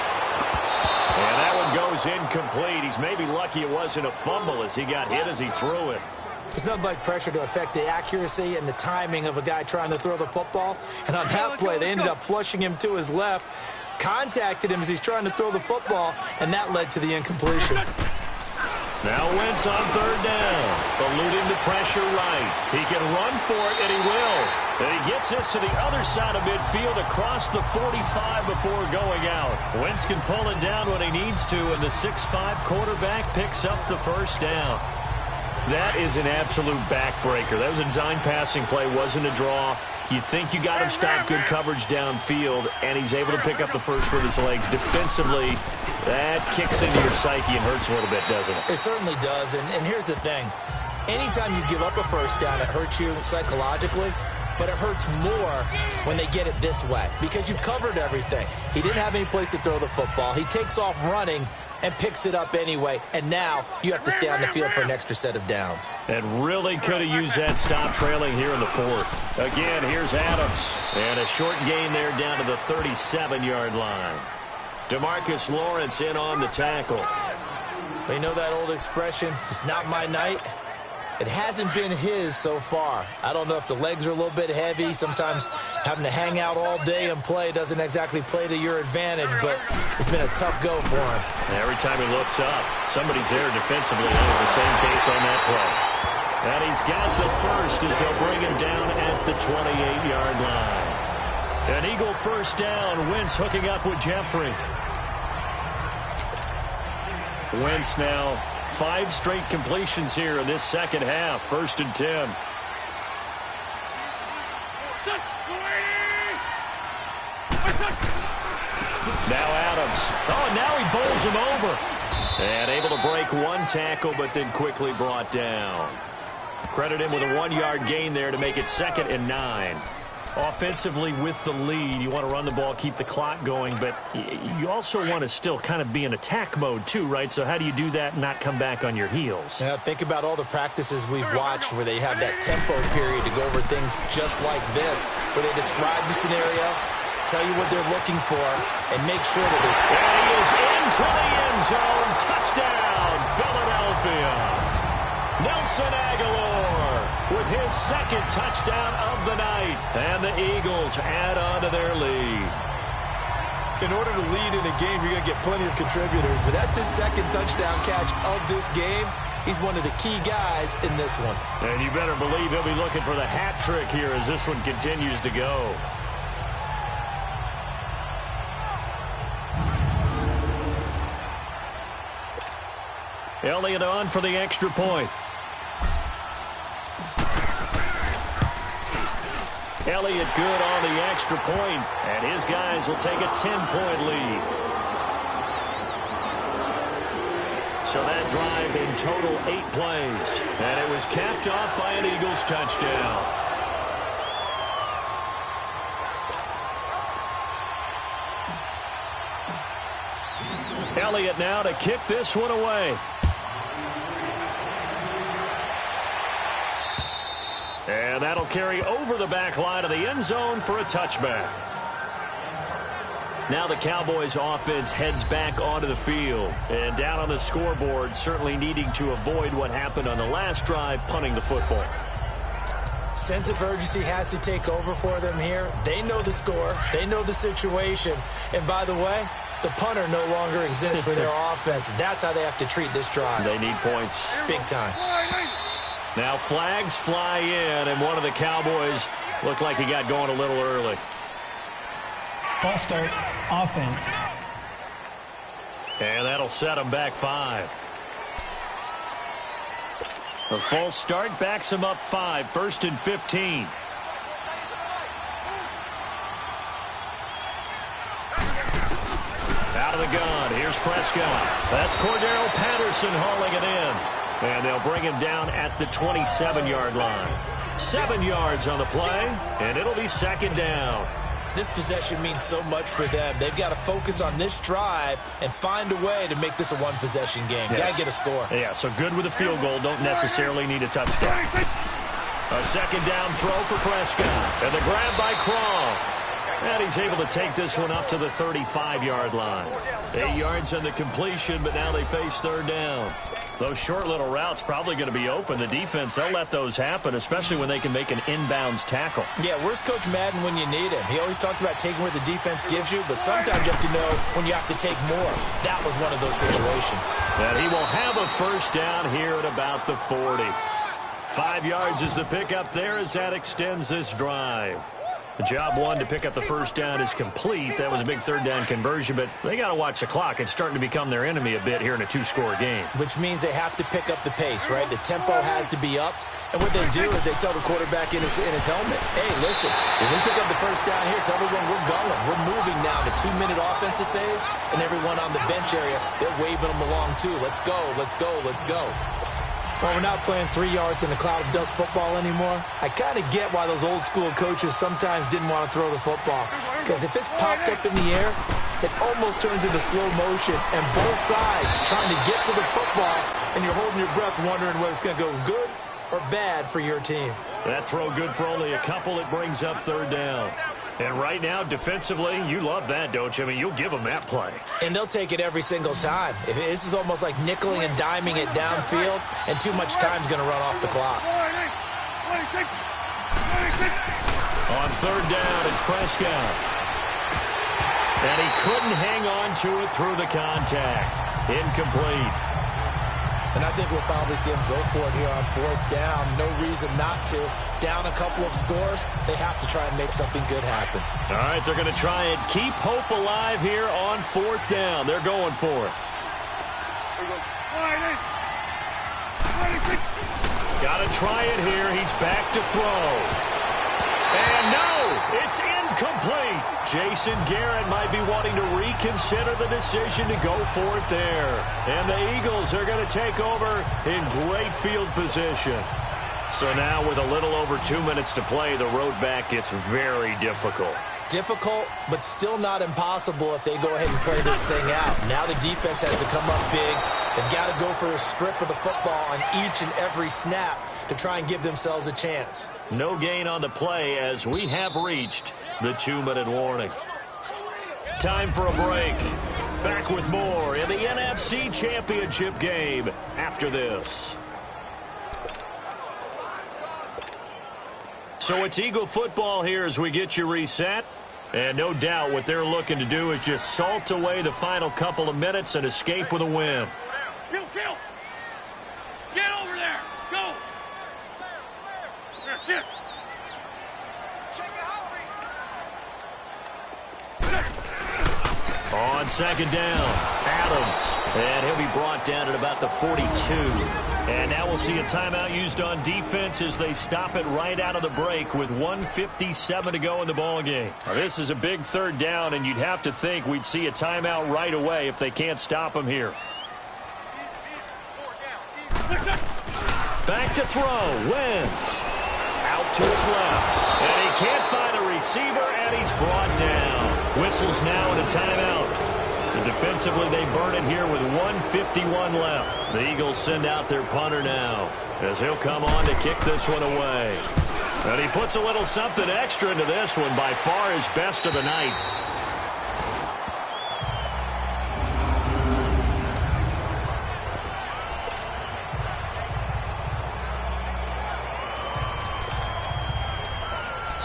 And that one goes incomplete. He's maybe lucky it wasn't a fumble as he got hit as he threw it. It's nothing like pressure to affect the accuracy and the timing of a guy trying to throw the football. And on that play, they ended up flushing him to his left, contacted him as he's trying to throw the football, and that led to the incompletion. Now Wentz on 3rd down, eluding the pressure right. He can run for it, and he will. And he gets this to the other side of midfield across the 45 before going out. Wentz can pull it down when he needs to, and the 6'5" quarterback picks up the 1st down. That is an absolute backbreaker. That was a design passing play, wasn't a draw. You think you got him stopped, good coverage downfield, and he's able to pick up the 1st with his legs. Defensively, that kicks into your psyche and hurts a little bit, doesn't it? It certainly does, and here's the thing. Anytime you give up a 1st down, it hurts you psychologically, but it hurts more when they get it this way because you've covered everything. He didn't have any place to throw the football. He takes off running and picks it up anyway, and now you have to stay on the field for an extra set of downs. And really could have used that stop trailing here in the 4th. Again, here's Adams. And a short gain there down to the 37-yard line. DeMarcus Lawrence in on the tackle. They know that old expression, it's not my night. It hasn't been his so far. I don't know if the legs are a little bit heavy. Sometimes having to hang out all day and play doesn't exactly play to your advantage, but it's been a tough go for him. Every time he looks up, somebody's there defensively. That was the same case on that play. And he's got the 1st as they'll bring him down at the 28-yard line. An Eagle 1st down. Wentz hooking up with Jeffrey. Wentz now 5 straight completions here in this 2nd half. 1st and 10. Now Adams. Oh, and now he bowls him over. And able to break 1 tackle, but then quickly brought down. Credit him with a 1-yard gain there to make it 2nd and 9. Offensively with the lead, you want to run the ball, keep the clock going, but you also want to still kind of be in attack mode too, right? So how do you do that and not come back on your heels? Yeah, think about all the practices we've watched where they have that tempo period to go over things just like this, where they describe the scenario, tell you what they're looking for, and make sure that they're... And he is into the end zone. Touchdown, Philadelphia. Nelson Aguilar with his 2nd touchdown of the night. And the Eagles add on to their lead. In order to lead in a game, you're going to get plenty of contributors, but that's his 2nd touchdown catch of this game. He's one of the key guys in this one. And you better believe he'll be looking for the hat trick here as this one continues to go. Elliott on for the extra point. Elliott good on the extra point, and his guys will take a 10-point lead. So that drive in total 8 plays, and it was capped off by an Eagles touchdown. Elliott now to kick this one away. And that'll carry over the back line of the end zone for a touchback. Now the Cowboys offense heads back onto the field. And down on the scoreboard, certainly needing to avoid what happened on the last drive, punting the football. Sense of urgency has to take over for them here. They know the score. They know the situation. And by the way, the punter no longer exists for their offense. That's how they have to treat this drive. They need points. Big time. Now flags fly in, and one of the Cowboys looked like he got going a little early. False start, offense. And that'll set him back 5. A false start backs him up 5, 1st and 15. Out of the gun, here's Prescott. That's Cordero Patterson hauling it in. And they'll bring him down at the 27-yard line. 7 yards on the play, and it'll be 2nd down. This possession means so much for them. They've got to focus on this drive and find a way to make this a one-possession game. Yes. Got to get a score. Yeah, so good with a field goal. Don't necessarily need a touchdown. A 2nd down throw for Prescott. And the grab by Croft. And he's able to take this one up to the 35-yard line. 8 yards on the completion, but now they face 3rd down. Those short little routes probably going to be open. The defense, they'll let those happen, especially when they can make an inbounds tackle. Yeah, where's Coach Madden when you need him? He always talked about taking where the defense gives you, but sometimes you have to know when you have to take more. That was one of those situations. And he will have a 1st down here at about the 40. 5 yards is the pickup there as that extends this drive. Job 1 to pick up the 1st down is complete. That was a big 3rd down conversion, but they got to watch the clock. It's starting to become their enemy a bit here in a 2-score game. Which means they have to pick up the pace, right? The tempo has to be upped. And what they do is they tell the quarterback in his helmet, hey, listen, when we pick up the 1st down here, tell everyone we're going. We're moving now to 2-minute offensive phase, and everyone on the bench area, they're waving them along too. Let's go, let's go, let's go. Well, we're not playing 3 yards in a cloud of dust football anymore. I kind of get why those old school coaches sometimes didn't want to throw the football. Because if it's popped up in the air, it almost turns into slow motion. And both sides trying to get to the football, and you're holding your breath wondering whether it's going to go good or bad for your team. That throw good for only a couple. It brings up 3rd down. And right now, defensively, you love that, don't you? I mean, you'll give them that play. And they'll take it every single time. This is almost like nickeling and diming it downfield, and too much time's going to run off the clock. On 3rd down, it's Prescott. And he couldn't hang on to it through the contact. Incomplete. And I think we'll probably see him go for it here on 4th down. No reason not to. Down a couple of scores, they have to try and make something good happen. All right, they're going to try and keep hope alive here on 4th down. They're going for it. Got to try it here. He's back to throw. And no, it's incomplete. Jason Garrett might be wanting to reconsider the decision to go for it there. And the Eagles are going to take over in great field position. So now with a little over 2 minutes to play, the road back gets very difficult. Difficult, but still not impossible if they go ahead and play this thing out. Now the defense has to come up big. They've got to go for a strip of the football on each and every snap to try and give themselves a chance. No gain on the play as we have reached the 2-minute warning. Time for a break. Back with more in the NFC Championship game after this. So it's Eagle football here as we get you reset. And no doubt what they're looking to do is just salt away the final couple of minutes and escape with a win. Phil! Get over there! Go! That's it! On 2nd down, Adams. And he'll be brought down at about the 42. And now we'll see a timeout used on defense as they stop it right out of the break with 1:57 to go in the ballgame. This is a big 3rd down, and you'd have to think we'd see a timeout right away if they can't stop him here. Back to throw. Wentz. Out to his left. And he can't find a receiver, and he's brought down. Whistles now and a timeout. So defensively, they burn it here with 1:51 left. The Eagles send out their punter now as he'll come on to kick this one away. And he puts a little something extra into this one, by far his best of the night.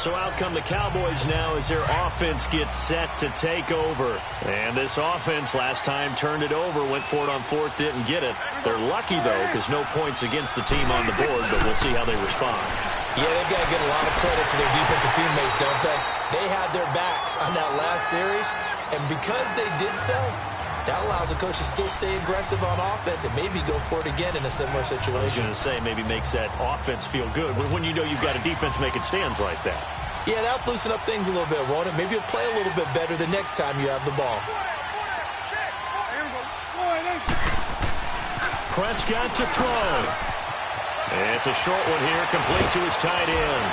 So out come the Cowboys now as their offense gets set to take over. And this offense last time turned it over, went for it on fourth, didn't get it. They're lucky, though, because no points against the team on the board, but we'll see how they respond. Yeah, they've got to get a lot of credit to their defensive teammates, don't they? They had their backs on that last series, and because they did so, that allows the coach to still stay aggressive on offense and maybe go for it again in a similar situation. I was going to say, maybe makes that offense feel good when you know you've got a defense making stands like that. Yeah, that'll loosen up things a little bit, won't it? Maybe you'll play a little bit better the next time you have the ball. Prescott to throw. It's a short one here, complete to his tight end.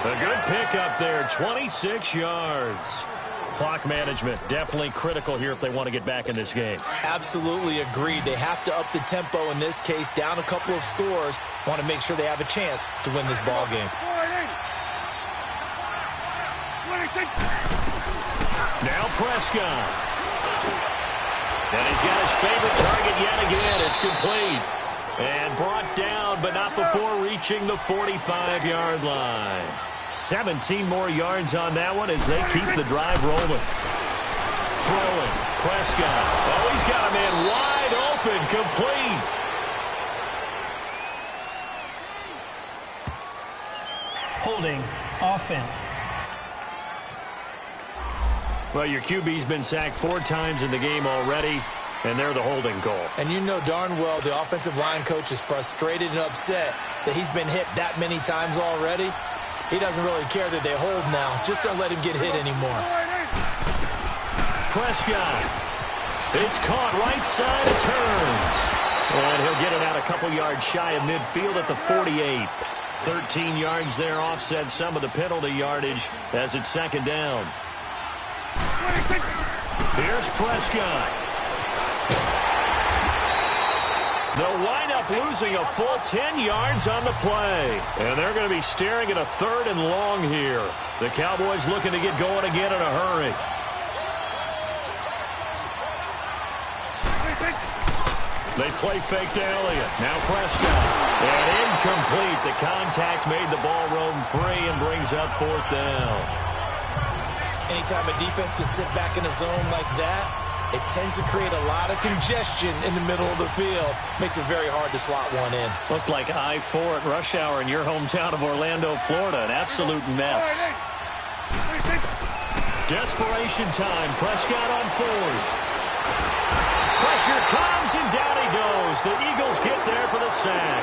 A good pickup there, 26 yards. Clock management definitely critical here if they want to get back in this game. Absolutely agreed. They have to up the tempo in this case, down a couple of scores. Want to make sure they have a chance to win this ball game. Now Prescott. And he's got his favorite target yet again. It's complete. And brought down, but not before reaching the 45-yard line. 17 more yards on that one as they keep the drive rolling. Throwing. Prescott. Oh, he's got a man wide open. Complete. Holding. Offense. Well, your QB's been sacked 4 times in the game already, and they're the holding call. And you know darn well the offensive line coach is frustrated and upset that he's been hit that many times already. He doesn't really care that they hold now. Just don't let him get hit anymore. Prescott. It's caught right side. It turns. And he'll get it out a couple yards shy of midfield at the 48. 13 yards there offset some of the penalty yardage as it's second down. Here's Prescott. They'll wind up losing a full 10 yards on the play. And they're going to be staring at a 3rd and long here. The Cowboys looking to get going again in a hurry. They play fake to Elliott. Now Prescott. And incomplete. The contact made the ball roam free and brings up 4th down. Anytime a defense can sit back in a zone like that, it tends to create a lot of congestion in the middle of the field. Makes it very hard to slot one in. Looked like I-4 at rush hour in your hometown of Orlando, Florida. An absolute mess. Desperation time. Prescott on 4th. Pressure comes, and down he goes. The Eagles get there for the sack.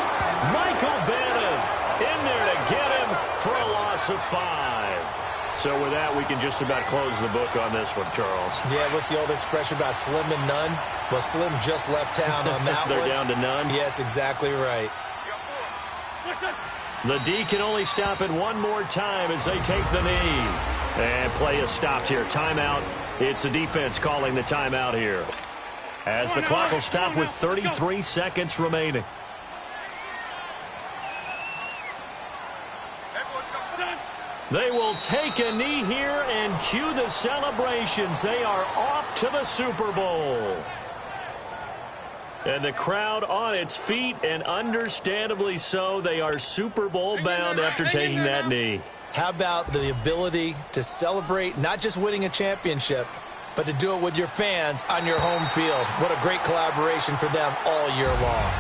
Michael Bannon in there to get him for a loss of 5. So with that, we can just about close the book on this one, Charles. Yeah, what's the old expression about slim and none? Well, Slim just left town on that They're one. down to none? Yes, exactly right. The D can only stop it one more time as they take the knee. And play is stopped here. Timeout. It's the defense calling the timeout here. As the clock will stop with 33 seconds remaining. They will take a knee here and cue the celebrations. They are off to the Super Bowl. And the crowd on its feet, and understandably so. They are Super Bowl bound after taking that knee. How about the ability to celebrate not just winning a championship, but to do it with your fans on your home field? What a great collaboration for them all year long.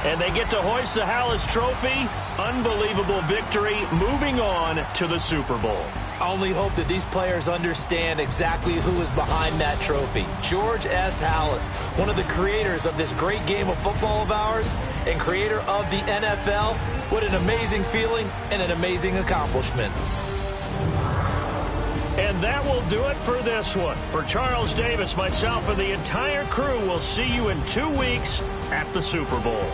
And they get to hoist the Hallis Trophy. Unbelievable victory, moving on to the Super Bowl. I only hope that these players understand exactly who is behind that trophy. George S. Hallis, one of the creators of this great game of football of ours and creator of the NFL. What an amazing feeling and an amazing accomplishment. And that will do it for this one. For Charles Davis, myself, and the entire crew, we'll see you in 2 weeks at the Super Bowl.